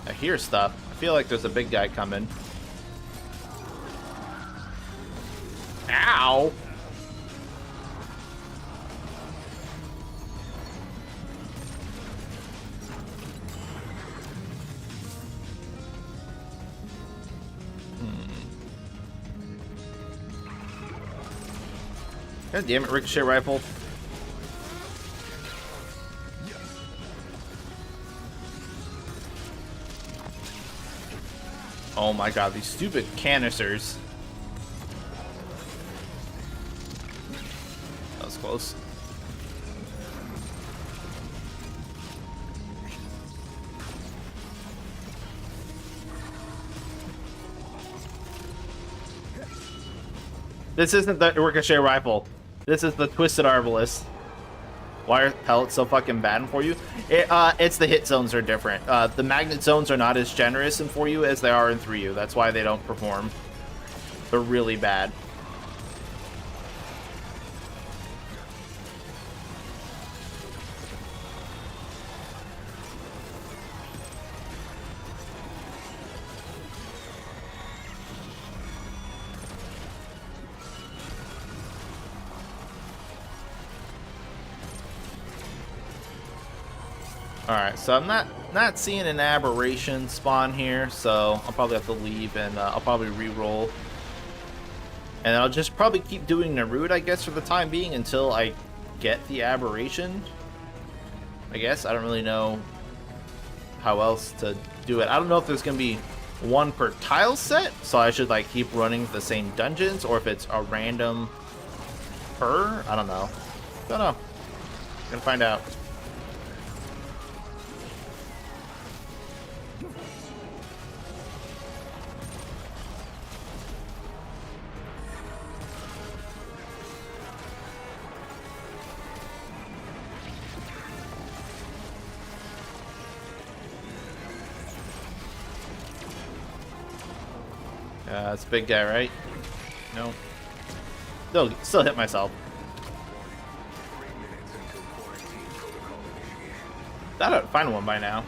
I hear stuff. I feel like there's a big guy coming. Ow! God damn it, ricochet rifle. Oh my god, these stupid canisters. That was close. This isn't the ricochet rifle. This is the twisted arbalist. Why are pellets so fucking bad for you? It's the hit zones are different. The magnet zones are not as generous in 4U as they are in 3U. That's why they don't perform. They're really bad. Alright, so I'm not seeing an aberration spawn here, so I'll probably have to leave and I'll probably re-roll. And I'll just probably keep doing Narud, I guess, for the time being until I get the aberration. I guess. I don't really know how else to do it. I don't know if there's going to be one per tile set, so I should like keep running the same dungeons, or if it's a random per. I don't know. Don't know. Gonna find out. It's a big guy, right? No. Still hit myself. Thought I'd find one by now.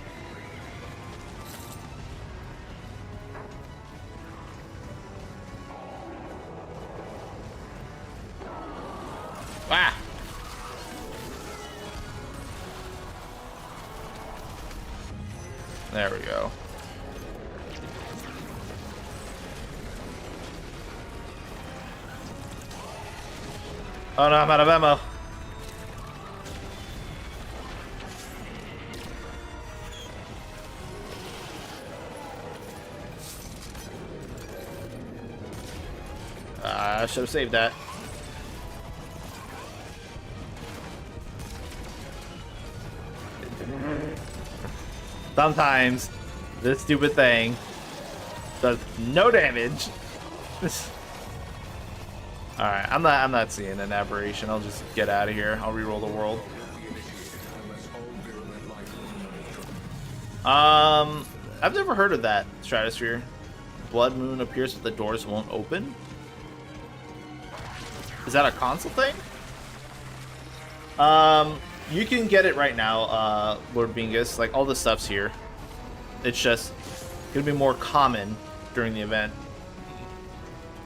Ah! There we go. Oh no, I'm out of ammo. I should have saved that. Sometimes this stupid thing does no damage. Alright, I'm not seeing an aberration. I'll just get out of here. I'll reroll the world. I've never heard of that stratosphere. Blood moon appears but the doors won't open. Is that a console thing? You can get it right now, Lord Bingus. Like, all the stuff's here. It's just gonna be more common during the event.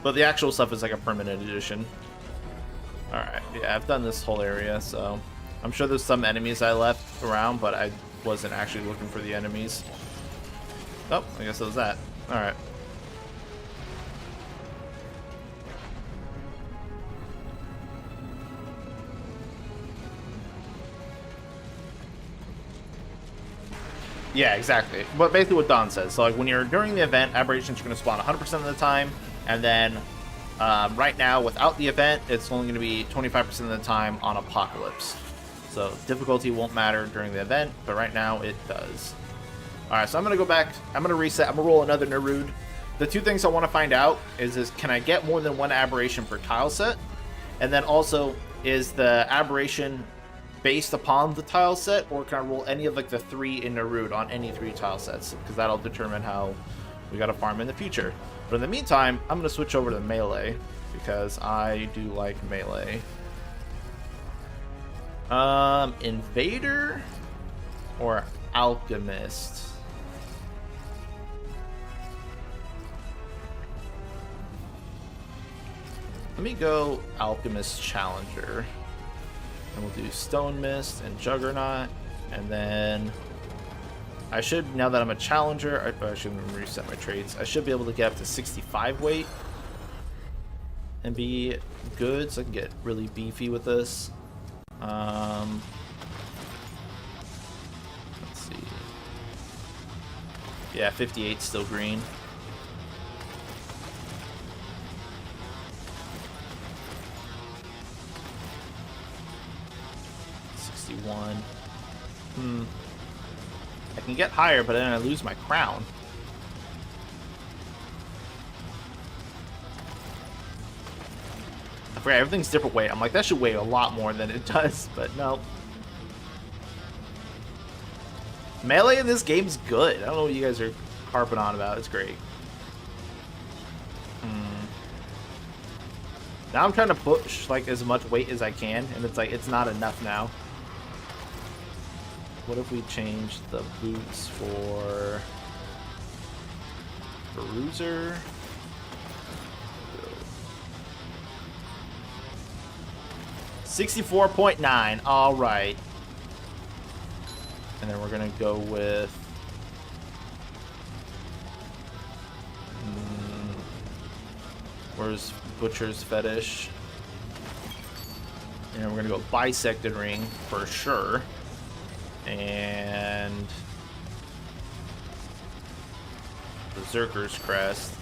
But the actual stuff is like a permanent edition. Alright, yeah, I've done this whole area, so I'm sure there's some enemies I left around, but I wasn't actually looking for the enemies. Oh, I guess it was that. Alright. Yeah, exactly. But basically what Don says. So like when you're during the event, aberrations are going to spawn 100% of the time, and then right now without the event, it's only going to be 25% of the time on Apocalypse. So difficulty won't matter during the event, but right now it does. All right, so I'm going to go back. I'm going to reset. I'm going to roll another Nerude. The two things I want to find out is can I get more than one aberration per tile set? And then also, is the aberration based upon the tile set, or can I roll any of like the 3 in Nerude on any 3 tile sets? Because that'll determine how we got to farm in the future. But in the meantime, I'm going to switch over to melee because I do like melee. Invader or Alchemist? Let me go Alchemist Challenger. And we'll do Stone Mist and Juggernaut. And then I should, now that I'm a Challenger, I should reset my traits. I should be able to get up to 65 weight and be good, so I can get really beefy with this. Let's see. Yeah, 58 still green. I can get higher, but then I lose my crown. I forgot everything's different weight. I'm like, that should weigh a lot more than it does, but no. Melee in this game's good. I don't know what you guys are harping on about. It's great. Now I'm trying to push like as much weight as I can, and it's like it's not enough now. What if we change the boots for Bruiser? 64.9. All right. And then we're gonna go with where's Butcher's Fetish? And we're gonna go Bisected Ring for sure. And Berserker's Crest.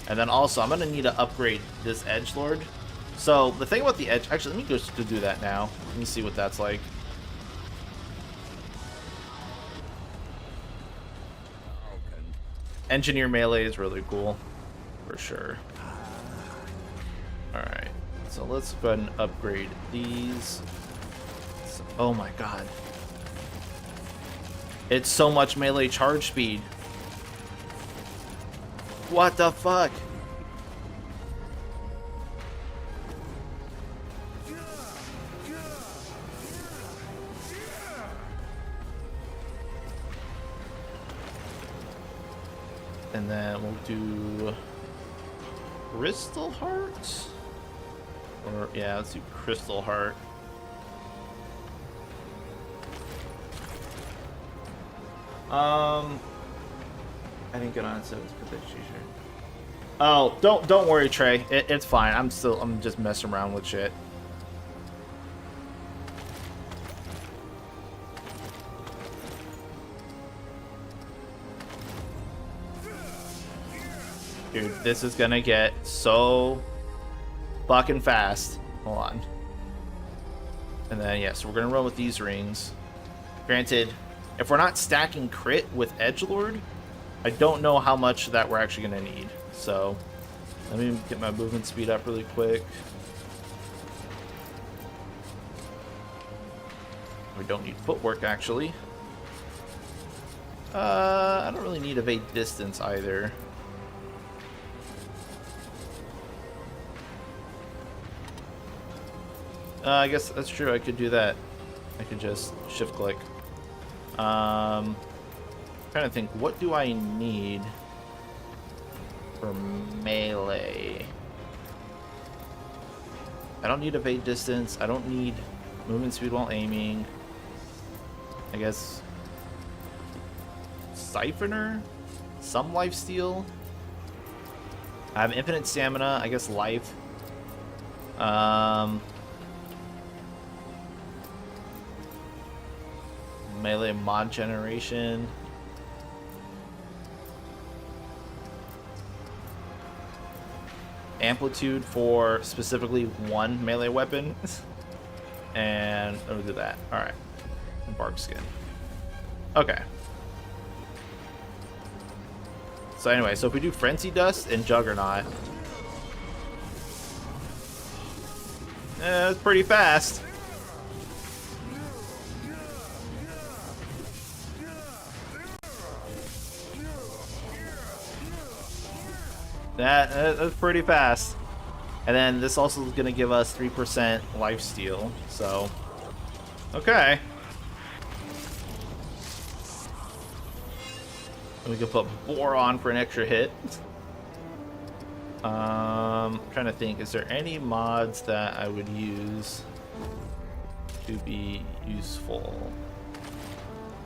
And then also I'm gonna need to upgrade this Edgelord. So the thing about the edge, actually let me go to do that now. Let me see what that's like. Engineer melee is really cool, for sure. Alright, so let's go ahead and upgrade these. So, oh my god. It's so much melee charge speed. What the fuck? And then we'll do Crystal Heart? Or, yeah, let's do Crystal Heart. I didn't get on it, so it's good that she's here. Oh, don't worry, Trey. It's fine. I'm just messing around with shit. Dude, this is gonna get so fucking fast. Hold on. And then, yeah, so we're gonna run with these rings. Granted, if we're not stacking crit with Edgelord, I don't know how much that we're actually gonna need. So, let me get my movement speed up really quick. We don't need footwork, actually. I don't really need evade distance either. I guess that's true. I could do that. I could just shift click. Trying to think, what do I need for melee? I don't need evade distance. I don't need movement speed while aiming. I guess Siphoner? Some lifesteal? I have infinite stamina. I guess life. Melee mod generation. Amplitude for specifically one melee weapon. And we'll do that. Alright. Bark skin. Okay. So anyway, so if we do Frenzy Dust and Juggernaut, it's pretty fast. That's pretty fast. And then this also is going to give us 3% lifesteal. So, okay. And we can put Boar on for an extra hit. I'm trying to think, is there any mods that I would use to be useful?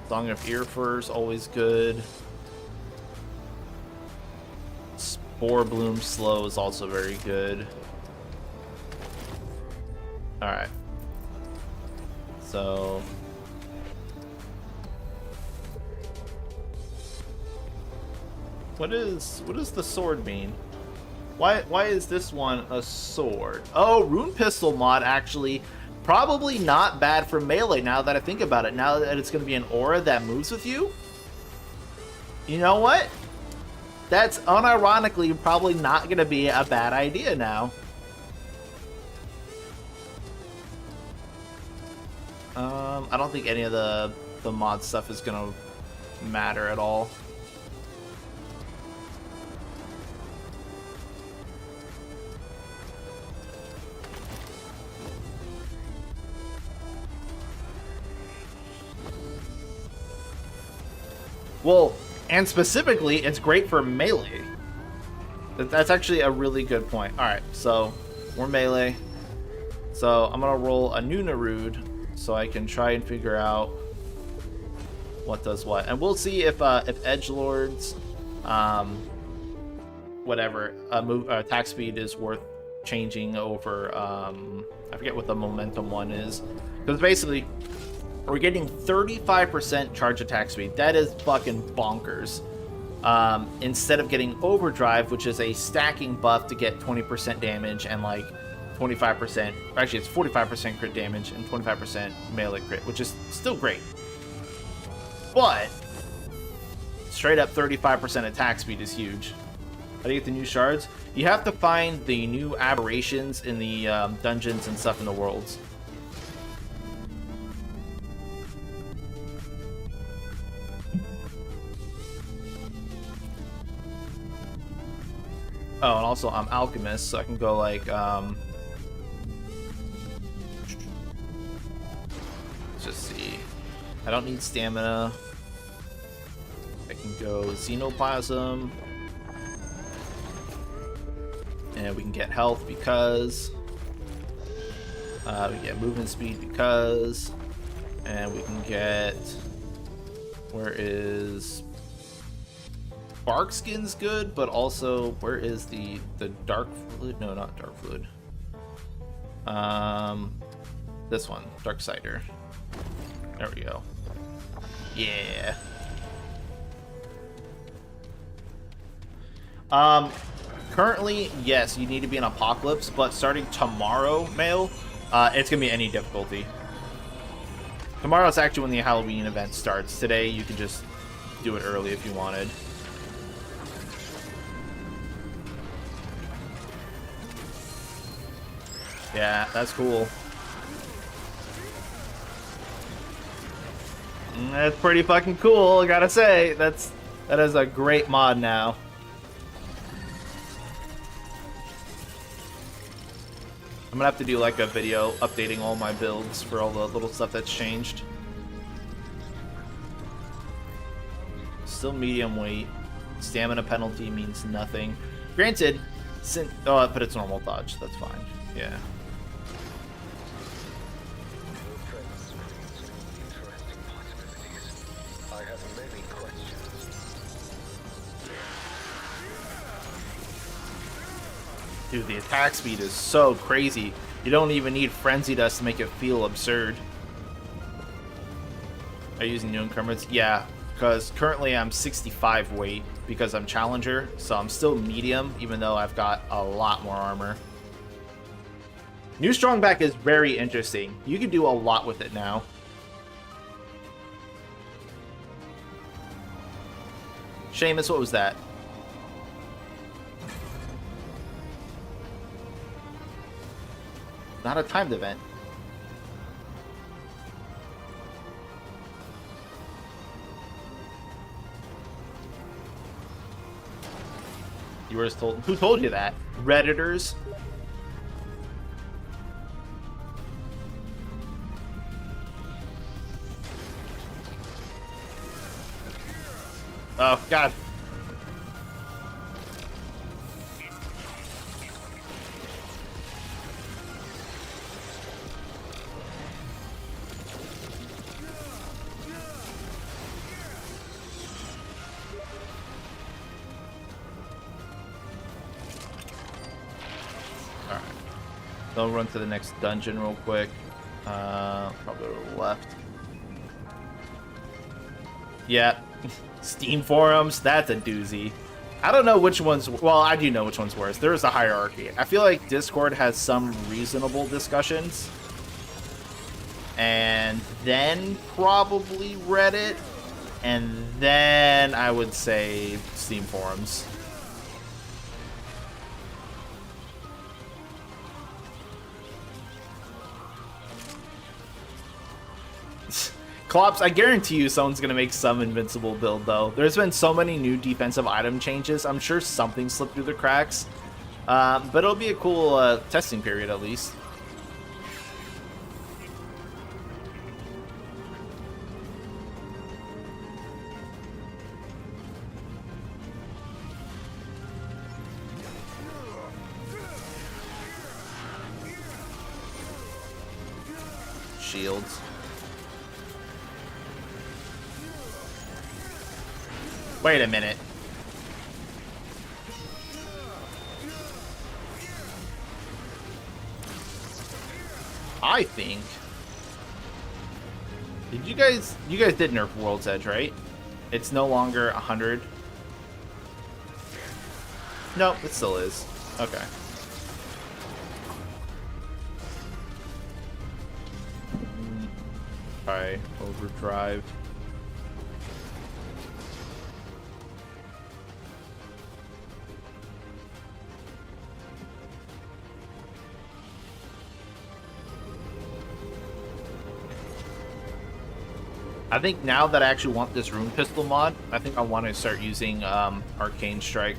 Song of Ear Fur is always good. Spore Bloom Slow is also very good. Alright. So what does the sword mean? Why is this one a sword? Oh, Rune Pistol mod actually probably not bad for melee now that I think about it. Now that it's going to be an aura that moves with you. You know what? That's unironically probably not going to be a bad idea now. I don't think any of the mod stuff is going to matter at all. Well, and specifically, it's great for melee. That's actually a really good point. Alright, so we're melee. So I'm going to roll a new Narude so I can try and figure out what does what. And we'll see if edgelords, whatever, attack speed is worth changing over, I forget what the momentum one is. Because basically, we're getting 35% charge attack speed. That is fucking bonkers. Instead of getting overdrive, which is a stacking buff to get 20% damage and like 25%, actually it's 45% crit damage and 25% melee crit, which is still great. But straight up 35% attack speed is huge. How do you get the new shards? You have to find the new aberrations in the dungeons and stuff in the worlds. Oh, and also I'm alchemist, so I can go like, let's just see. I don't need stamina. I can go xenoplasm. And we can get health because. We get movement speed because. And we can get. Where is. Bark skin's good, but also where is the dark fluid? No, not dark fluid. This one, dark cider. There we go. Yeah. Currently, yes, you need to be in Apocalypse, but starting tomorrow, Mail, it's gonna be any difficulty. Tomorrow's actually when the Halloween event starts. Today, you can just do it early if you wanted. Yeah, that's cool. That's pretty fucking cool, I gotta say. That is a great mod now. I'm gonna have to do like a video updating all my builds for all the little stuff that's changed. Still medium weight. Stamina penalty means nothing. Granted, but it's normal dodge. That's fine. Yeah. Dude, the attack speed is so crazy. You don't even need Frenzy Dust to make it feel absurd. Are you using new increments? Yeah, because currently I'm 65 weight because I'm Challenger, so I'm still medium, even though I've got a lot more armor. New Strongback is very interesting. You can do a lot with it now. Seamus, what was that? Not a timed event. You were told. Who told you that? Redditors? Oh, God. I'll run to the next dungeon real quick. Probably to the left. Yeah. Steam forums, that's a doozy. I don't know which one's... Well, I do know which one's worse. There's a hierarchy. I feel like Discord has some reasonable discussions. And then probably Reddit. And then I would say Steam forums. Klops, I guarantee you someone's going to make some invincible build, though. There's been so many new defensive item changes. I'm sure something slipped through the cracks. But it'll be a cool testing period, at least. Shields. Wait a minute. I think... Did you guys did nerf World's Edge, right? It's no longer 100. No, it still is. Okay. Try overdrive. I think now that I actually want this Rune Pistol mod, I think I want to start using Arcane Strike.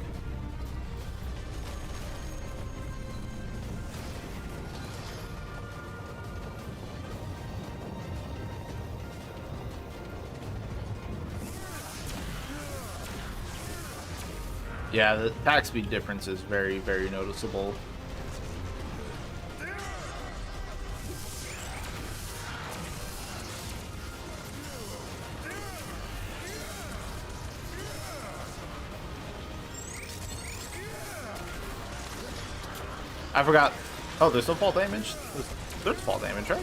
Yeah, the attack speed difference is very, very noticeable. I forgot. Oh, there's no fall damage? There's fall damage, right?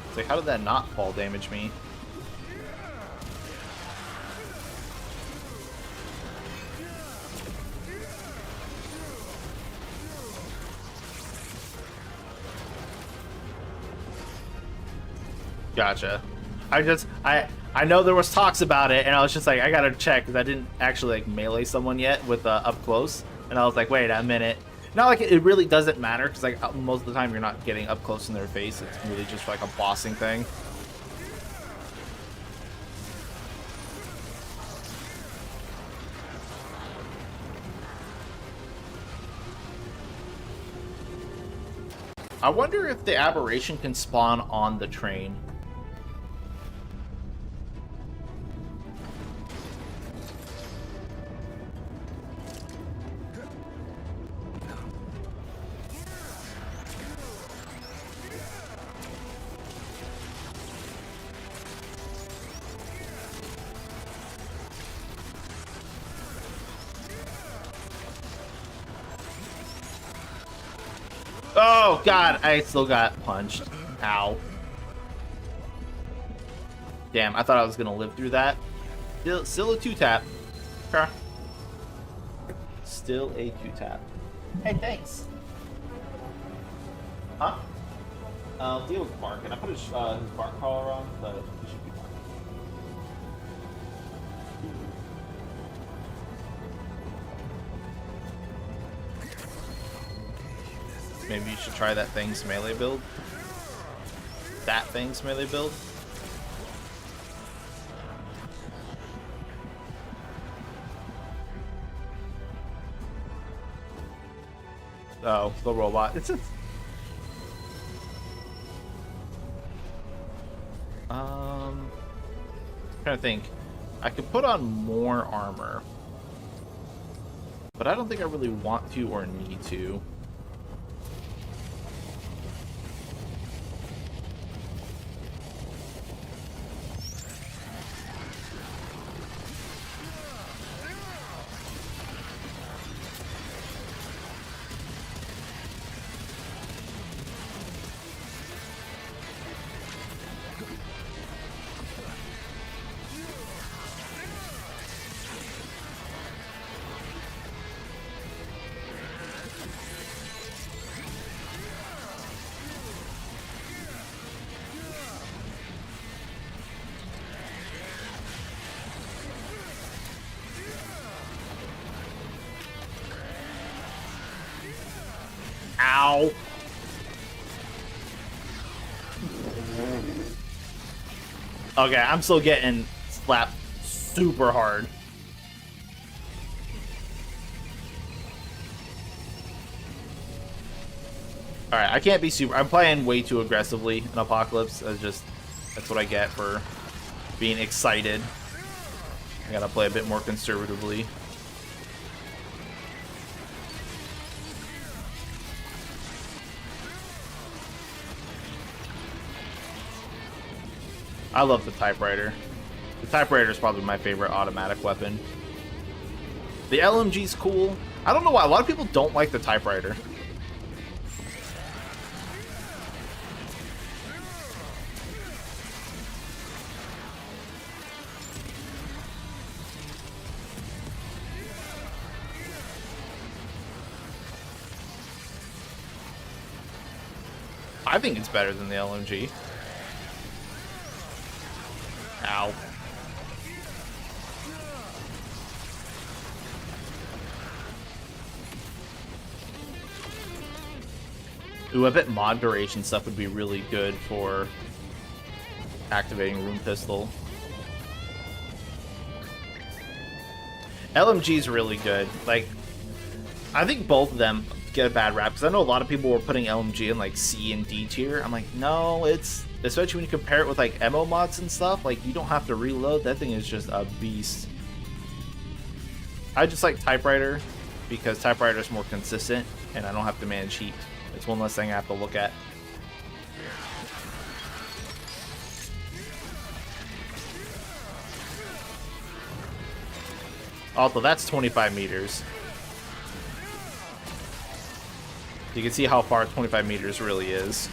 It's like, how did that not fall damage me? Gotcha. I know there was talks about it, and I was just like, I gotta check, because I didn't actually like melee someone yet with up close, and I was like, wait a minute. Not like it really doesn't matter, because like most of the time you're not getting up close in their face. It's really just like a bossing thing. I wonder if the aberration can spawn on the train. Oh, God, I still got punched. Ow. Damn, I thought I was going to live through that. Still a 2-tap. Okay. Still a 2-tap. Hey, thanks. Huh? Deal with Mark, and I put his bark collar on, but he should be fine. Maybe you should try that thing's melee build. That thing's melee build. Oh, the robot. It's a... trying to think. I could put on more armor, but I don't think I really want to or need to. Ow. Okay, I'm still getting slapped super hard. Alright, I can't be super... I'm playing way too aggressively in Apocalypse. That's what I get for being excited. I gotta play a bit more conservatively. I love the typewriter. The typewriter is probably my favorite automatic weapon. The LMG's cool. I don't know why. A lot of people don't like the typewriter. I think it's better than the LMG. Ow. Ooh, I bet mod duration stuff would be really good for activating Room Pistol. LMG's really good. Like, I think both of them get a bad rap, because I know a lot of people were putting LMG in like C and D tier. I'm like, no, it's... Especially when you compare it with like MO mods and stuff, like you don't have to reload. That thing is just a beast. I just like typewriter because typewriter is more consistent and I don't have to manage heat. It's one less thing I have to look at. Although that's 25 meters. You can see how far 25 meters really is.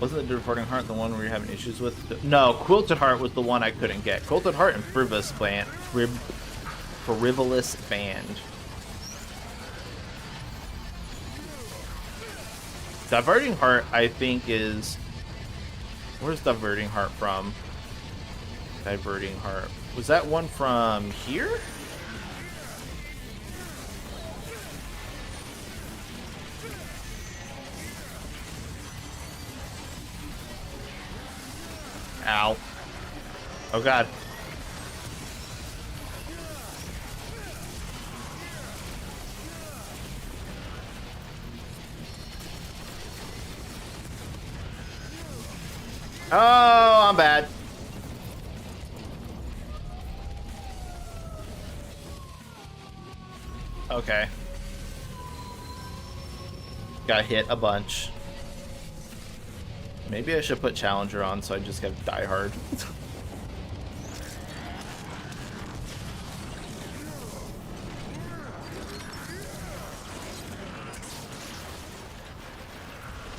Wasn't the Departing Heart the one where you're having issues with? No, Quilted Heart was the one I couldn't get. Quilted Heart and frivolous band. Diverting Heart, I think, is... Where's Diverting Heart from? Diverting Heart. Was that one from here? Ow. Oh god. Oh, I'm bad. Okay. Got hit a bunch. Maybe I should put Challenger on so I just get Die Hard.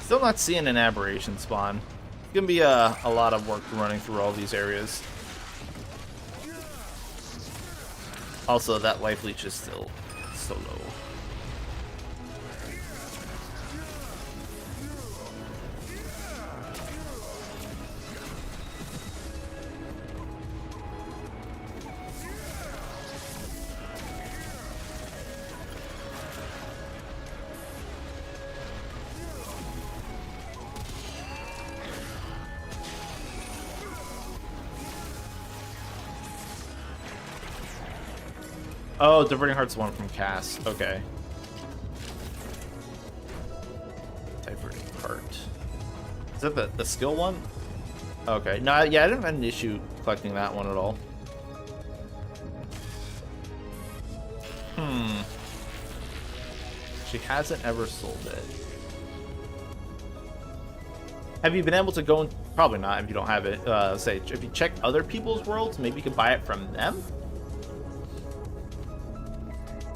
Still not seeing an Aberration spawn. It's gonna be a lot of work running through all these areas. Also, that life leech is still so low. Oh, Diverting Heart's one from Cass. Okay. Diverting Heart. Is that the skill one? Okay. No, yeah, I didn't have an issue collecting that one at all. She hasn't ever sold it. Have you been able to go and... Probably not if you don't have it. Say, if you check other people's worlds, maybe you can buy it from them?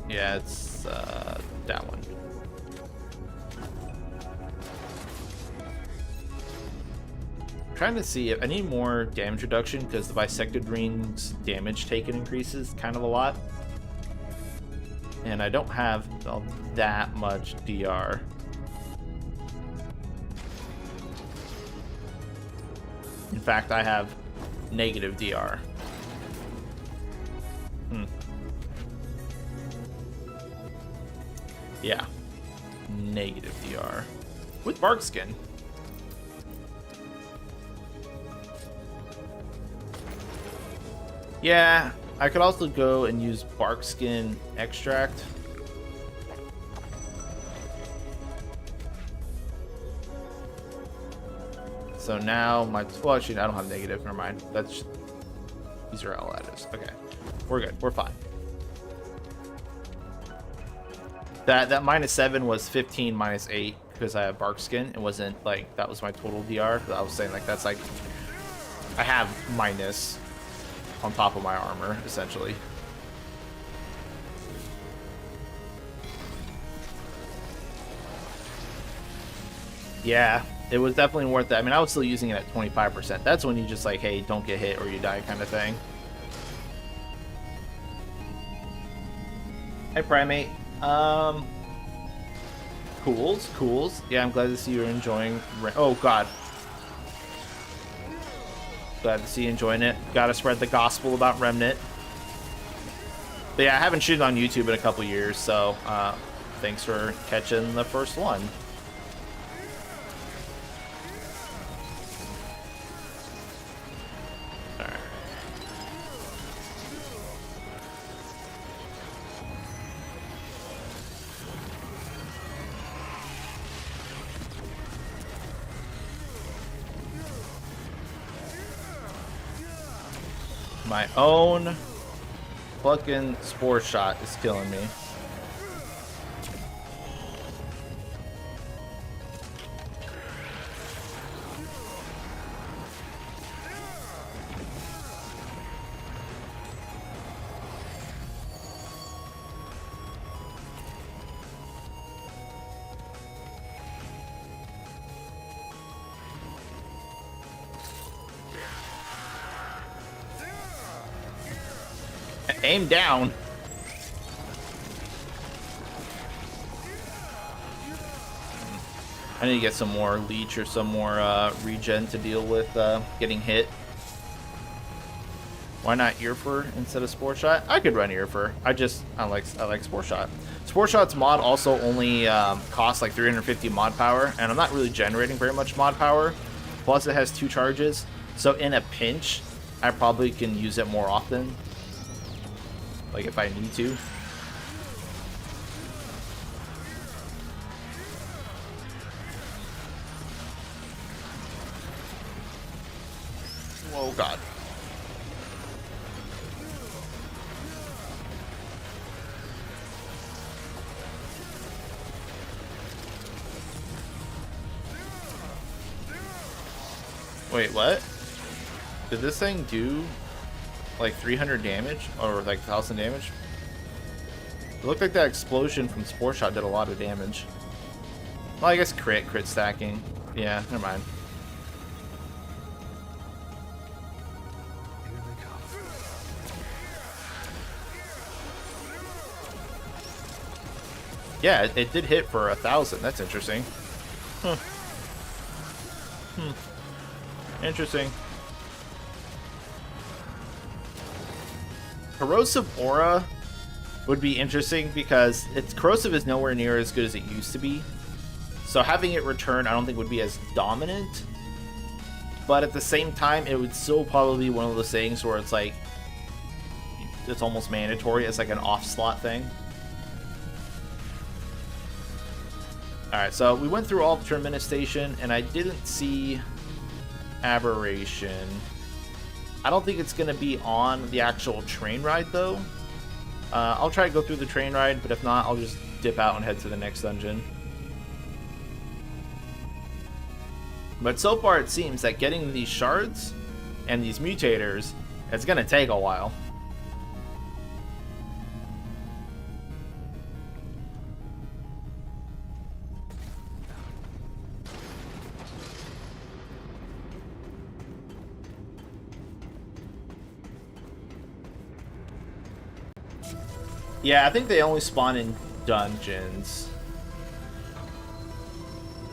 Yeah, it's that one. I'm trying to see if I need more damage reduction because the bisected ring's damage taken increases kind of a lot. And I don't have that much DR. In fact, I have negative DR. Yeah. Negative DR. With bark skin. Yeah, I could also go and use bark skin extract. So now my... Well, actually, I don't have negative. Never mind. That's... These are all additives. Okay. We're good. We're fine. That -7 was 15 minus 8 because I have bark skin. It wasn't like that was my total DR. I was saying like that's like I have minus on top of my armor essentially. Yeah, it was definitely worth it. I mean, I was still using it at 25%. That's when you just like, hey, don't get hit or you die kind of thing. Hey, Primate. Cools. Yeah, I'm glad to see you're enjoying... Oh, God. Glad to see you enjoying it. Gotta spread the gospel about Remnant. But yeah, I haven't shooted on YouTube in a couple years, so thanks for catching the first one. My own fucking spore shot is killing me. Aim down. I need to get some more leech or some more regen to deal with getting hit. Why not Ear Fur instead of Spore Shot? I could run Ear Fur. I like Spore Shot. Spore Shot's mod also only costs like 350 mod power, and I'm not really generating very much mod power. Plus, it has 2 charges, so in a pinch, I probably can use it more often. Like if I need to. Oh god. Wait, what? Did this thing do like 300 damage or like 1,000 damage? It looked like that explosion from Spore Shot did a lot of damage. Well, I guess crit stacking. Yeah, never mind. Yeah, it did hit for 1,000. That's interesting. Huh. Interesting. Corrosive Aura would be interesting because corrosive is nowhere near as good as it used to be. So having it return, I don't think would be as dominant. But at the same time, it would still probably be one of those things where it's like it's almost mandatory. It's like an off slot thing. Alright, so we went through all of Terminus Station, and I didn't see Aberration. I don't think it's going to be on the actual train ride, though. I'll try to go through the train ride, but if not, I'll just dip out and head to the next dungeon. But so far, it seems that getting these shards and these mutators is going to take a while. Yeah, I think they only spawn in dungeons.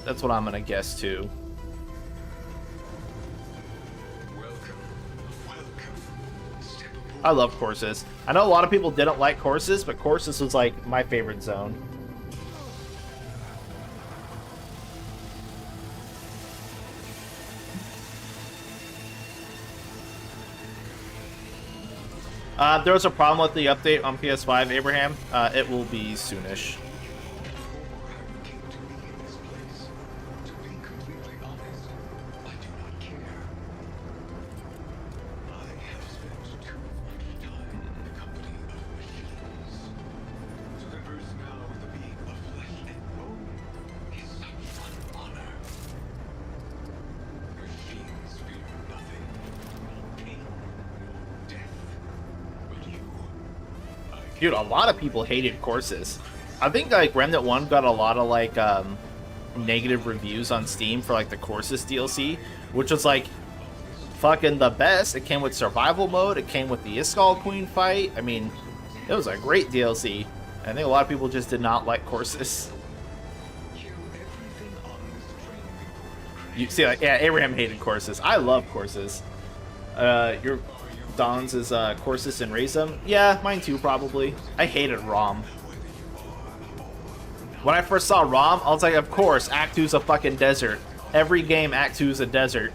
That's what I'm gonna guess too. I love courses. I know a lot of people didn't like courses, but courses was like my favorite zone. There was a problem with the update on PS5, Abraham. It will be soonish. Dude, a lot of people hated courses. I think like Remnant 1 got a lot of like negative reviews on Steam for like the courses DLC, which was like fucking the best. It came with survival mode, it came with the Iskall Queen fight. I mean, it was a great DLC. I think a lot of people just did not like courses. You see, like, yeah, Abraham hated courses. I love courses. Your Don's is Corsus and Razum. Yeah, mine too, probably. I hated ROM. When I first saw ROM, I was like, of course, Act 2's a fucking desert. Every game, Act 2 is a desert.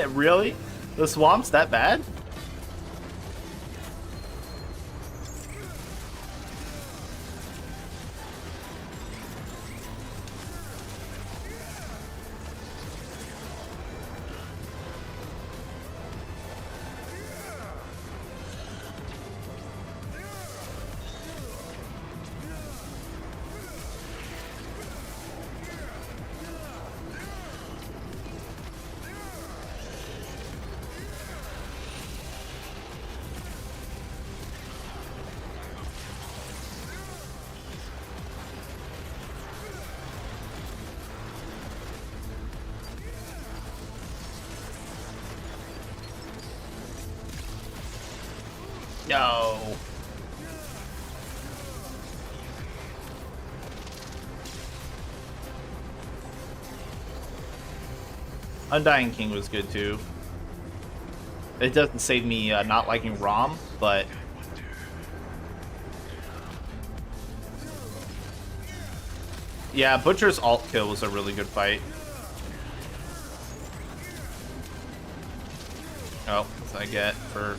Really? The swamp's that bad? No. Undying King was good too. It doesn't save me not liking ROM, but yeah, Butcher's alt kill was a really good fight. Oh, what's I get for...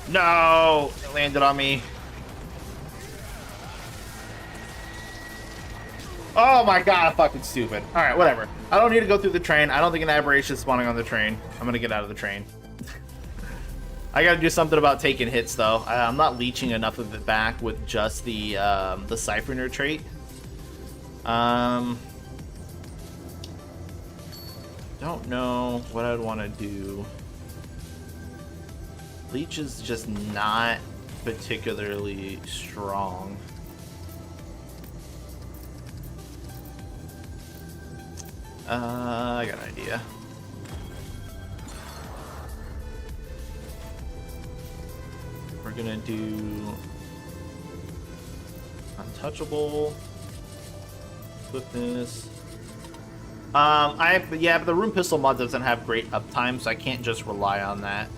No! It landed on me. Oh my god, fucking stupid. Alright, whatever. I don't need to go through the train. I don't think an aberration is spawning on the train. I'm gonna get out of the train. I gotta do something about taking hits, though. I'm not leeching enough of it back with just the Siphoner trait. Don't know what I'd want to do. Leech is just not particularly strong. I got an idea. We're gonna do untouchable. Swiftness. Yeah, but the Rune Pistol mod doesn't have great uptime, so I can't just rely on that.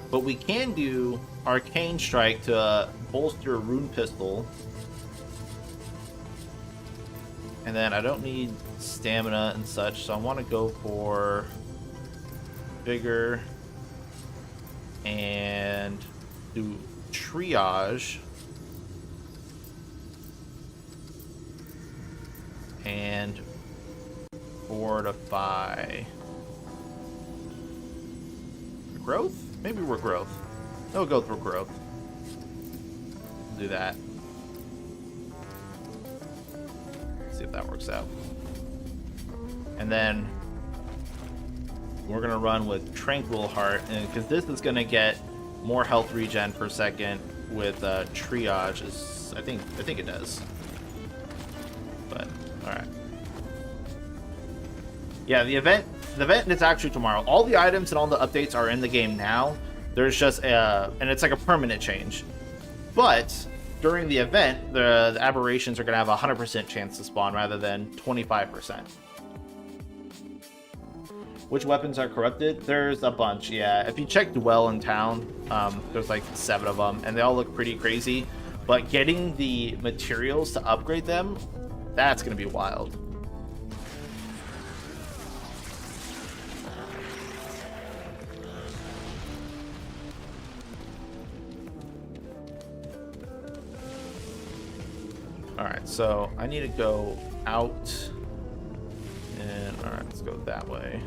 But we can do Arcane Strike to bolster Rune Pistol. And then I don't need stamina and such, so I want to go for Vigor and do Triage. And Fortify. Growth? Maybe we're growth. We'll go through growth. Do that. See if that works out. And then we're gonna run with Tranquil Heart, and because this is gonna get more health regen per second with triage. I think it does. But all right. Yeah, the event is actually tomorrow. All the items and all the updates are in the game now. There's just and it's like a permanent change. But during the event, the aberrations are going to have a 100% chance to spawn rather than 25%. Which weapons are corrupted? There's a bunch, yeah. If you check Dwell in town, there's like 7 of them, and they all look pretty crazy. But getting the materials to upgrade them, that's going to be wild. Alright, so I need to go out, and alright, let's go that way.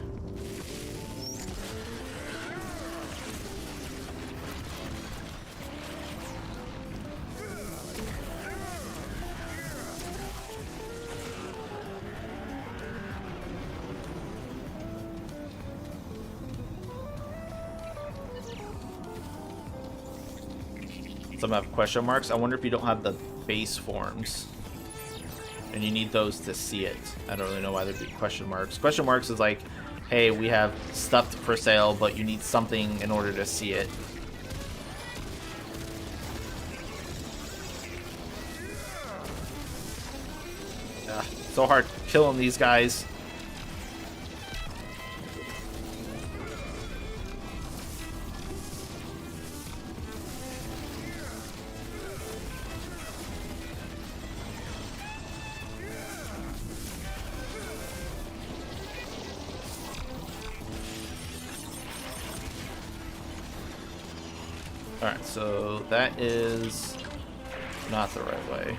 Some have question marks. I wonder if you don't have the base forms and you need those to see it. I don't really know why there'd be question marks. Question marks is like, hey, we have stuff for sale, but you need something in order to see it. Ugh, so hard killing these guys. Alright, so that is not the right way.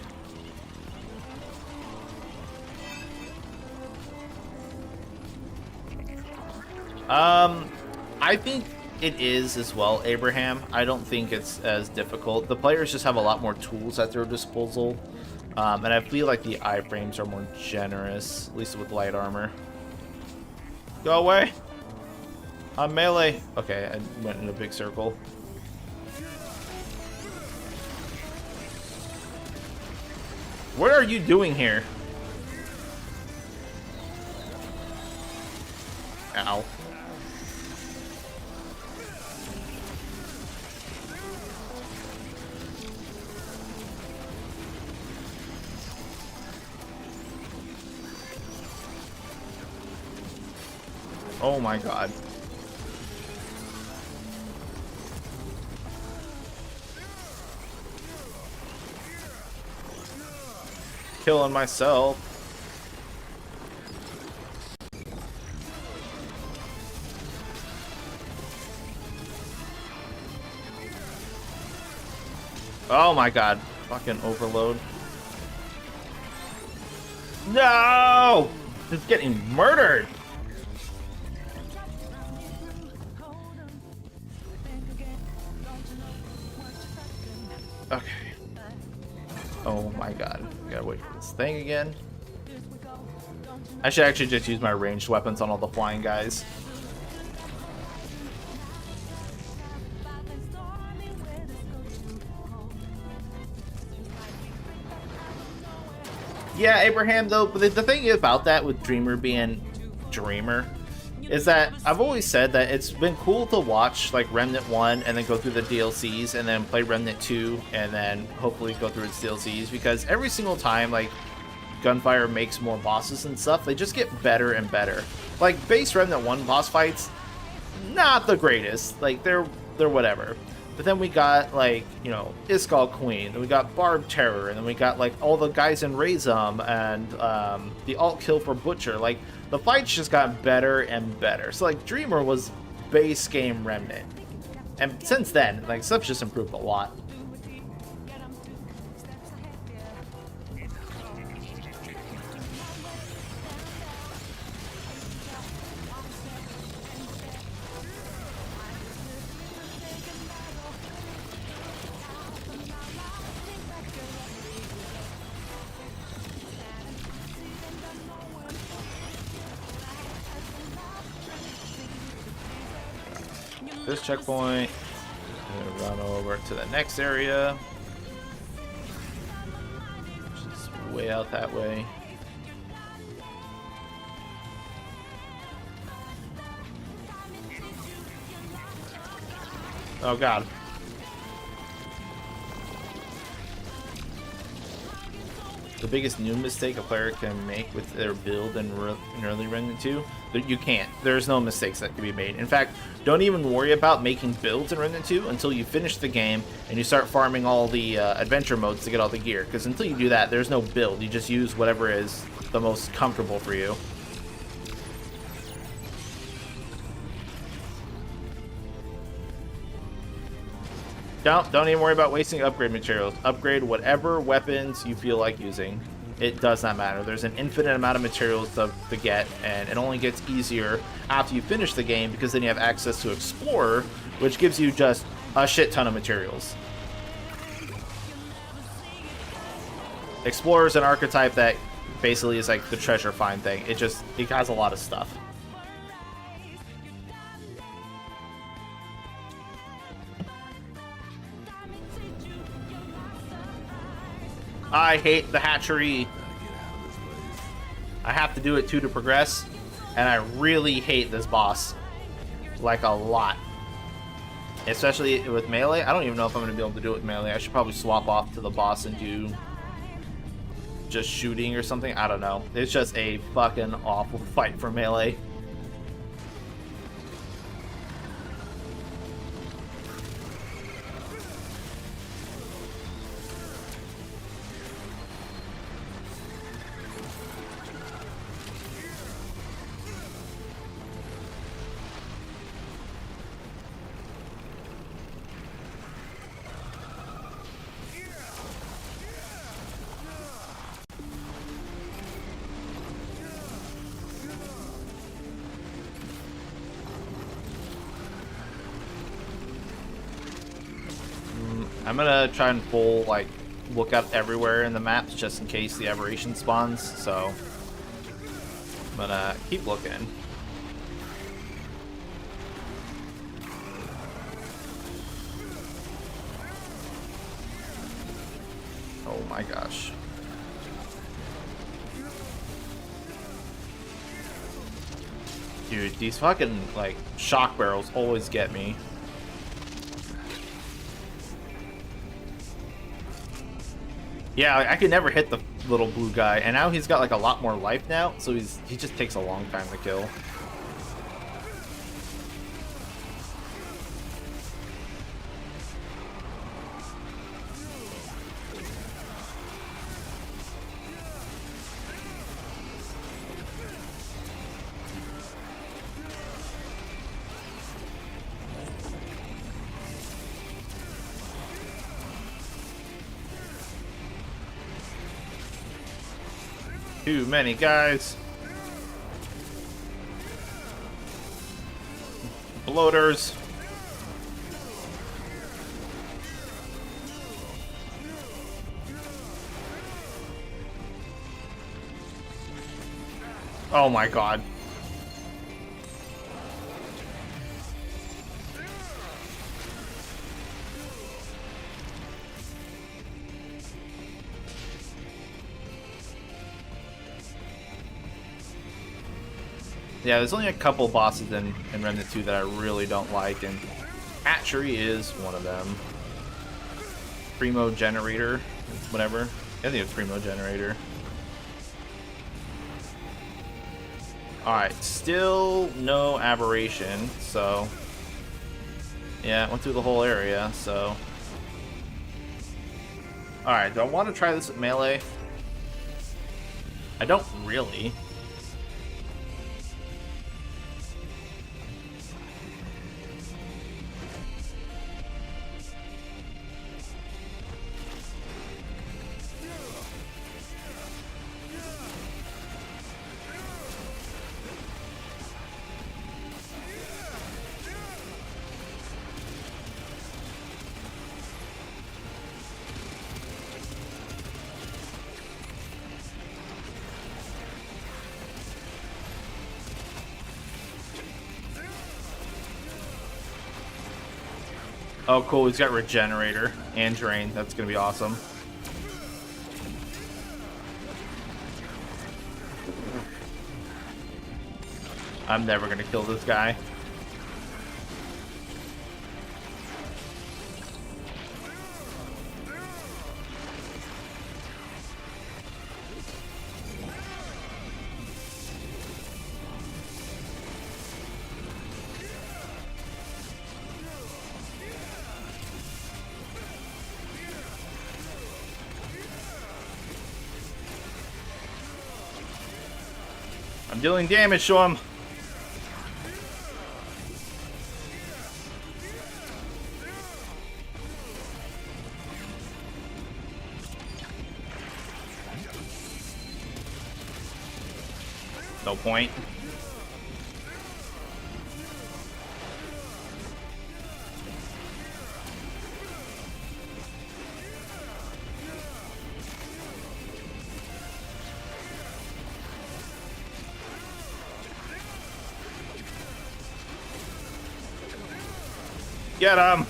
I think it is as well, Abraham. I don't think it's as difficult. The players just have a lot more tools at their disposal. And I feel like the iframes are more generous, at least with light armor. Go away! I'm melee! Okay, I went in a big circle. What are you doing here? Ow. Oh my god. Killing myself. Oh my god. Fucking overload. No! Just getting murdered. Okay. Oh my god. Gotta wait for this thing again. I should actually just use my ranged weapons on all the flying guys. Yeah, Abraham, though, but the thing about that with Dreamer being Dreamer is that I've always said that it's been cool to watch like Remnant 1 and then go through the DLCs and then play Remnant 2 and then hopefully go through its DLCs, because every single time like Gunfire makes more bosses and stuff, they just get better and better. Like base Remnant 1 boss fights, not the greatest, like they're whatever. But then we got like, you know, Iskall Queen, then we got Barb Terror, and then we got like all the guys in Razum and the alt kill for Butcher. Like the fights just got better and better. So like Dreamer was base game Remnant, and since then like stuff's just improved a lot. This checkpoint, I'm gonna run over to the next area, which is way out that way. Oh god. The biggest new mistake a player can make with their build in early Remnant 2, that you can't. There's no mistakes that can be made. In fact, don't even worry about making builds in Remnant 2 until you finish the game and you start farming all the adventure modes to get all the gear. Because until you do that, there's no build. You just use whatever is the most comfortable for you. Don't even worry about wasting upgrade materials. Upgrade whatever weapons you feel like using. It does not matter. There's an infinite amount of materials to get, and it only gets easier after you finish the game, because then you have access to Explorer, which gives you just a shit ton of materials. Explorer is an archetype that basically is like the treasure find thing. It has a lot of stuff. I hate the hatchery. I have to do it too to progress, and I really hate this boss, like a lot. Especially with melee. I don't even know if I'm going to be able to do it with melee. I should probably swap off to the boss and do just shooting or something. I don't know. It's just a fucking awful fight for melee. I'm gonna try and full, like, look up everywhere in the maps just in case the aberration spawns, so I'm gonna keep looking. Oh my gosh. Dude, these fucking, like, shock barrels always get me. Yeah, I could never hit the little blue guy, and now he's got, like, a lot more life now, so he just takes a long time to kill. Too many guys. Bloaters. Oh my god. Yeah, there's only a couple bosses in Remnant 2 that I really don't like, and Hatchery is one of them. Primo Generator, whatever. I think it's Primo Generator. Alright, still no Aberration, so... yeah, went through the whole area, so... Alright, do I want to try this at melee? I don't really. Oh, cool. He's got Regenerator and Drain. That's going to be awesome. I'm never going to kill this guy. I'm dealing damage to him. No point. Get him!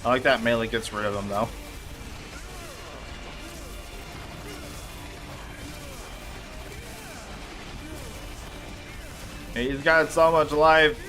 I like that melee gets rid of him, though. He's got so much life.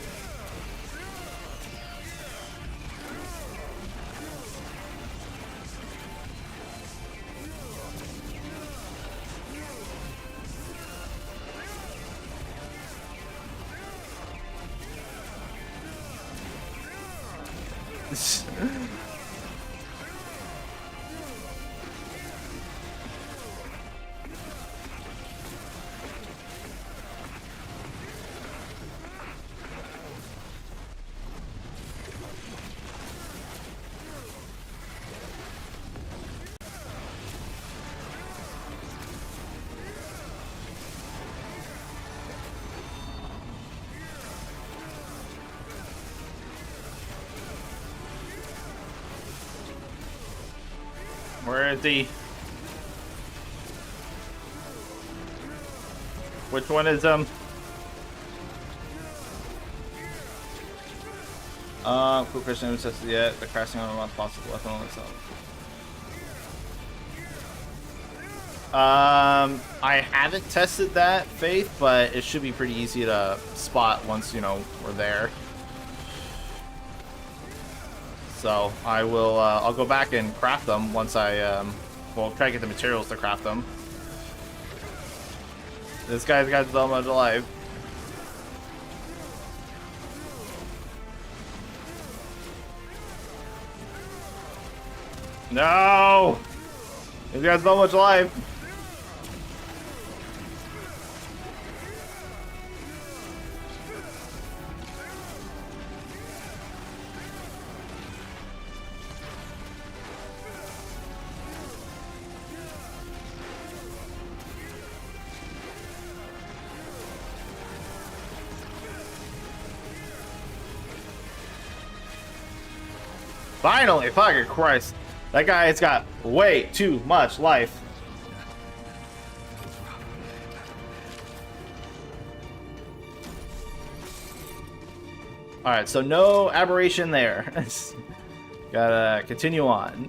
Where is he? Which one is Cool Christian haven't tested yet. The crashing on a possible weapon on its own. I haven't tested that, Faith, but it should be pretty easy to spot once, you know, we're there. So I will, I'll go back and craft them once I, well, try to get the materials to craft them. This guy's got so much life. No! He's got so much life. Finally, fucking Christ. That guy's got way too much life. Alright, so no aberration there. Gotta continue on.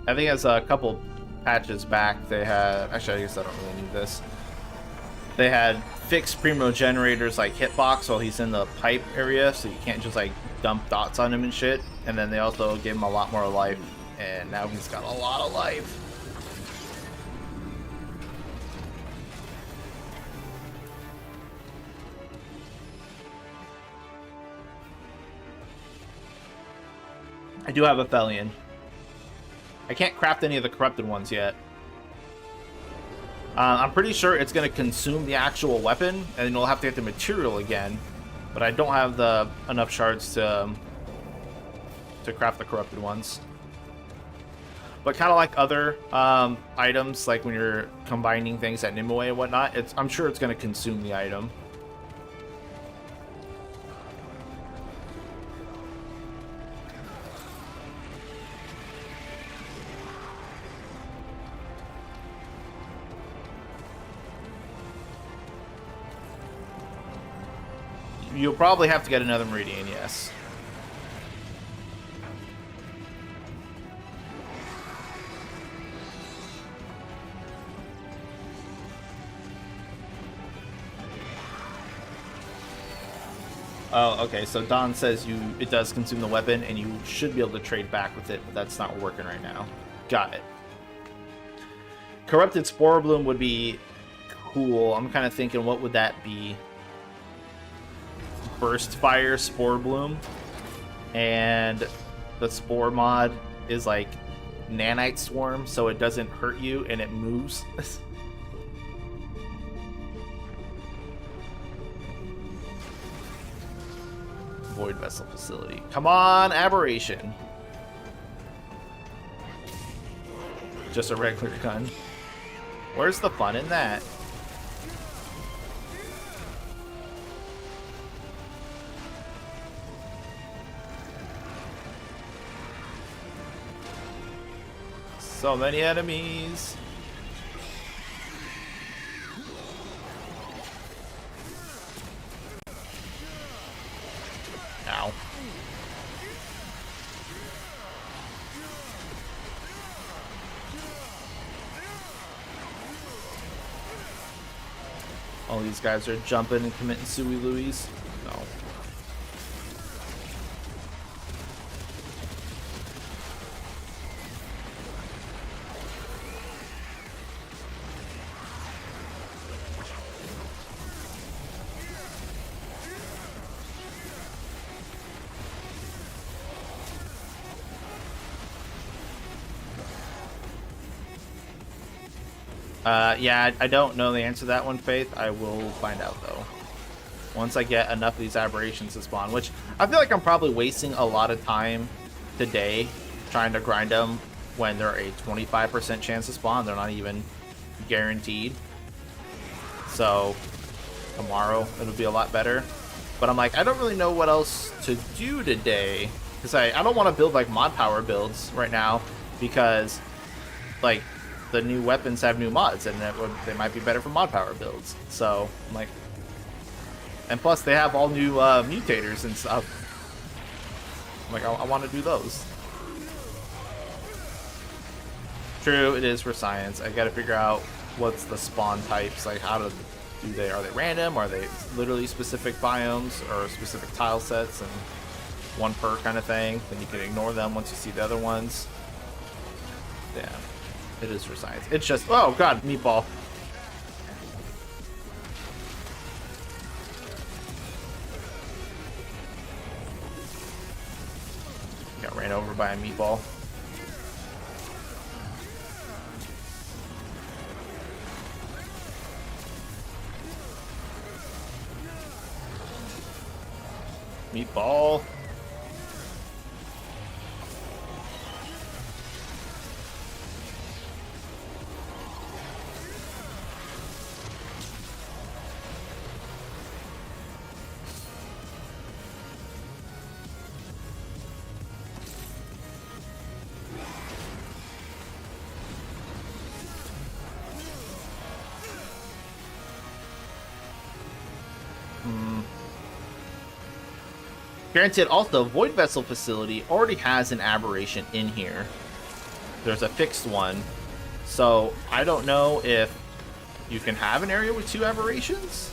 I think as a couple patches back, they had... Actually, I guess I don't really need this. They had fixed Primo generators like hitbox while he's in the pipe area, so you can't just like dump dots on him and shit. And then they also gave him a lot more life, and now he's got a lot of life. I do have a Thelian. I can't craft any of the corrupted ones yet. I'm pretty sure it's going to consume the actual weapon, and then you'll have to get the material again. But I don't have the enough shards to craft the corrupted ones. But kind of like other items, like when you're combining things at Nimue and whatnot, I'm sure it's going to consume the item. You'll probably have to get another Meridian, yes. Oh, okay, so Don says it does consume the weapon, and you should be able to trade back with it, but that's not working right now. Got it. Corrupted Spore Bloom would be cool. I'm kind of thinking, what would that be? Burst Fire Spore Bloom, and the Spore mod is like Nanite Swarm, so it doesn't hurt you and it moves. Void Vessel Facility. Come on, Aberration. Just a regular gun. Where's the fun in that? So many enemies. Ow. All these guys are jumping and committing suey louis. No. Yeah, I don't know the answer to that one, Faith. I will find out, though. Once I get enough of these aberrations to spawn, which I feel like I'm probably wasting a lot of time today trying to grind them when they're a 25% chance to spawn. They're not even guaranteed. So tomorrow it'll be a lot better. But I'm like, I don't really know what else to do today, because I don't want to build like mod power builds right now, because like the new weapons have new mods and they might be better for mod power builds. So I'm like, and plus they have all new mutators and stuff. I'm like, I want to do those. True, it is for science. I got to figure out what's the spawn types, like how to do they, are they random, are they literally specific biomes or specific tile sets and one per kind of thing, then you can ignore them once you see the other ones. Yeah, it is for science. It's just, oh god, meatball. Got ran over by a meatball. Meatball. Granted, also, Void Vessel Facility already has an aberration in here. There's a fixed one. So, I don't know if you can have an area with 2 aberrations?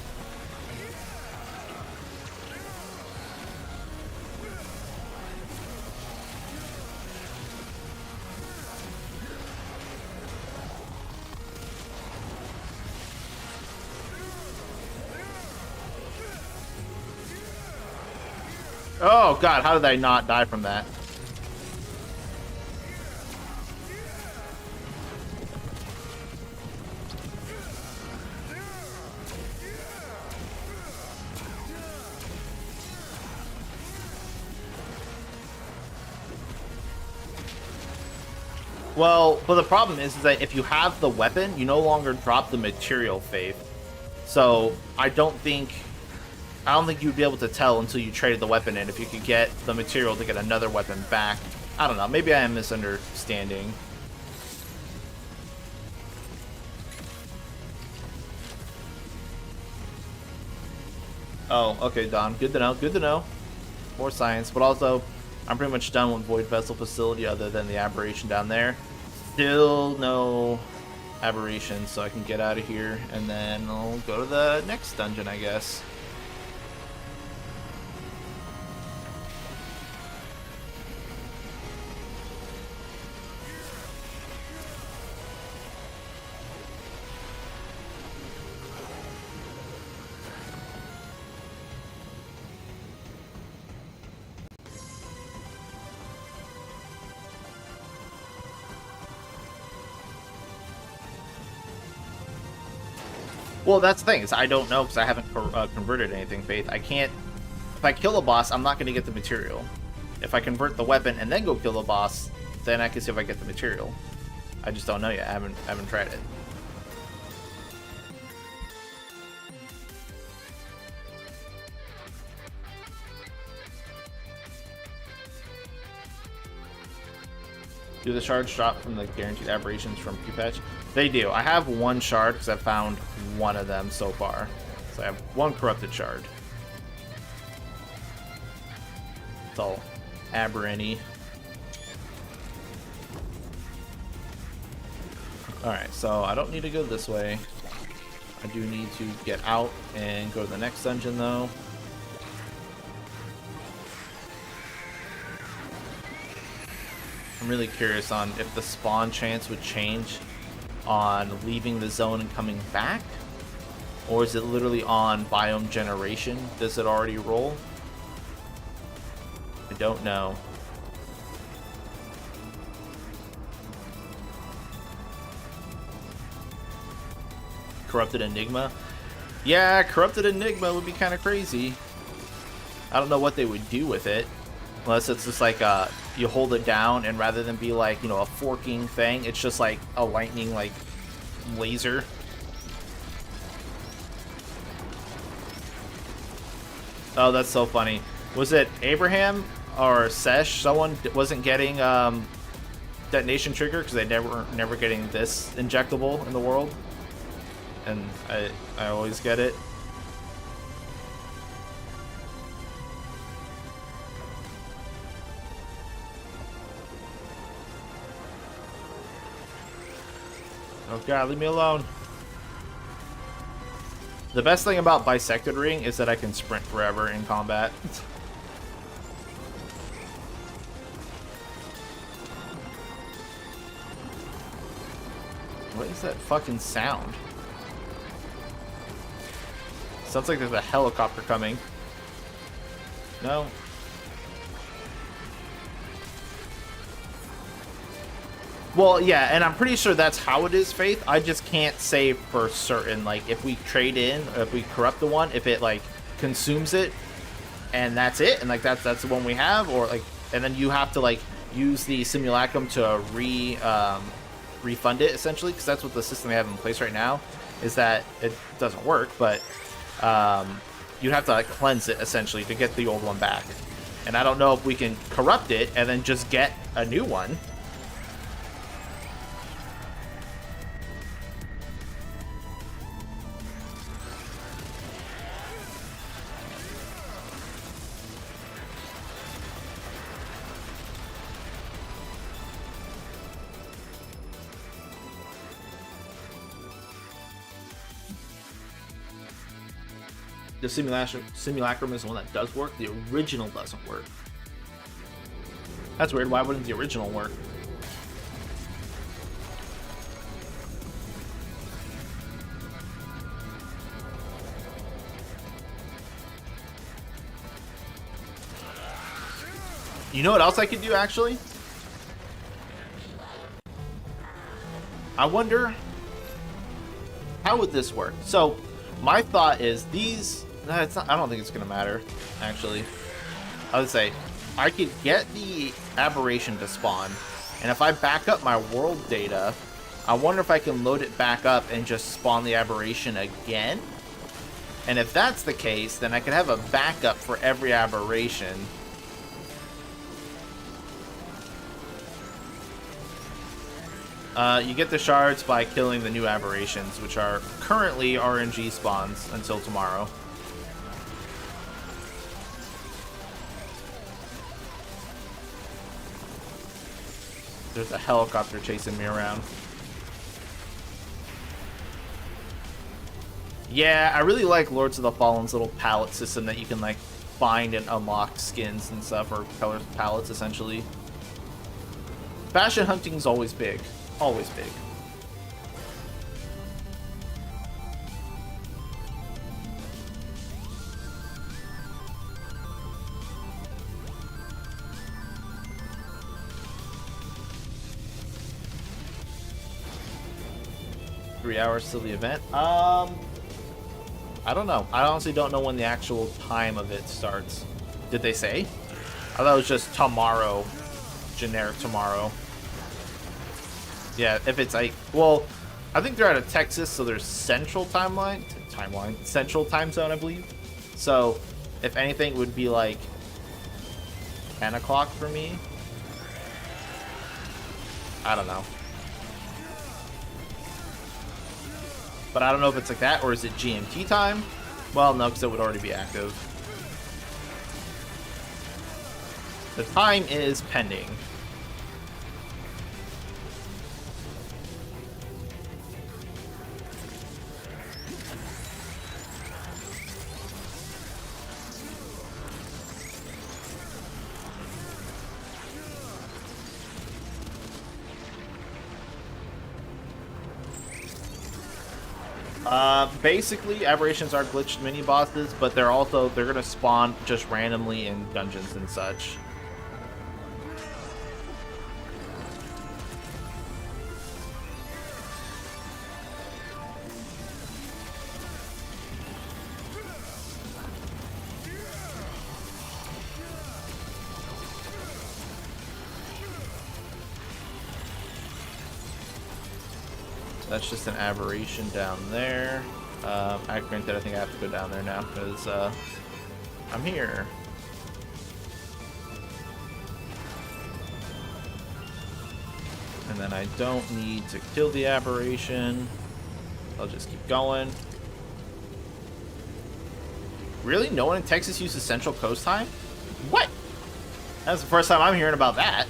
Oh god, how did I not die from that? Well, but the problem is that if you have the weapon, you no longer drop the material faith. So I don't think you'd be able to tell until you traded the weapon in if you could get the material to get another weapon back. I don't know. Maybe I am misunderstanding. Oh, okay, Don. Good to know. Good to know. More science. But also, I'm pretty much done with Void Vessel Facility other than the aberration down there. Still no aberration, so I can get out of here. And then I'll go to the next dungeon, I guess. Well, that's the thing, is I don't know because I haven't converted anything, Faith. I can't... If I kill a boss, I'm not going to get the material. If I convert the weapon and then go kill the boss, then I can see if I get the material. I just don't know yet. I haven't tried it. Do the shards drop from the guaranteed aberrations from Q-Patch? They do. I have one shard because I've found one of them so far. So I have one corrupted shard. It's all aberrant-y. Alright, so I don't need to go this way. I do need to get out and go to the next dungeon though. I'm really curious on if the spawn chance would change on leaving the zone and coming back, or is it literally on biome generation? Does it already roll? I don't know. Corrupted Enigma? Yeah, Corrupted Enigma would be kind of crazy. I don't know what they would do with it. Unless it's just like, you hold it down, and rather than be like, you know, a forking thing, it's just like a lightning like laser. Oh, that's so funny. Was it Abraham or Sesh? Someone wasn't getting detonation trigger because they never getting this injectable in the world, and I always get it. Oh god, leave me alone. The best thing about bisected ring is that I can sprint forever in combat. What is that fucking sound? Sounds like there's a helicopter coming. No. Well, yeah, and I'm pretty sure that's how it is, Faith. I just can't say for certain. Like, if we trade in, or if we corrupt the one, if it, like, consumes it, and that's it, and, like, that's the one we have, or, like, and then you have to, like, use the simulacrum to refund it, essentially, because that's what the system they have in place right now, is that it doesn't work, but you have to, like, cleanse it, essentially, to get the old one back. And I don't know if we can corrupt it and then just get a new one. The simulacrum is the one that does work. The original doesn't work. That's weird. Why wouldn't the original work? You know what else I could do, actually? I wonder, how would this work? So, my thought is these... It's not, I don't think it's going to matter, actually. I would say, I could get the aberration to spawn, and if I back up my world data, I wonder if I can load it back up and just spawn the aberration again? And if that's the case, then I could have a backup for every aberration. You get the shards by killing the new aberrations, which are currently RNG spawns until tomorrow. There's a helicopter chasing me around. Yeah, I really like Lords of the Fallen's little palette system that you can, like, find and unlock skins and stuff, or color palettes, essentially. Fashion hunting is always big. Always big. Three hours till the event. I don't know. I honestly don't know when the actual time of it starts. Did they say? I thought it was just tomorrow. Generic tomorrow. Yeah, if it's like, well, I think they're out of Texas, so there's central central time zone, I believe. So, if anything, it would be like 10 o'clock for me. I don't know. But I don't know if it's like that, or is it GMT time? Well, no, because it would already be active. The time is pending. Basically, aberrations are glitched mini bosses, but they're gonna spawn just randomly in dungeons and such. That's just an aberration down there. Granted, I think I have to go down there now because I'm here. And then I don't need to kill the aberration. I'll just keep going. Really? No one in Texas uses Central Coast time? What? That's the first time I'm hearing about that.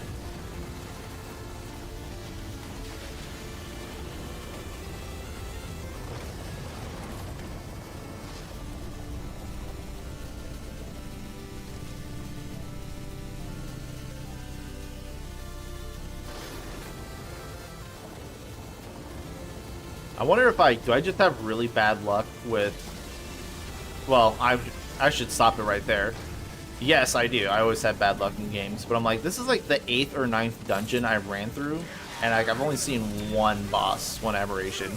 I wonder if do I just have really bad luck with, well, I should stop it right there. Yes, I do. I always have bad luck in games, but I'm like, this is like the 8th or 9th dungeon I ran through, and like I've only seen one boss, one aberration.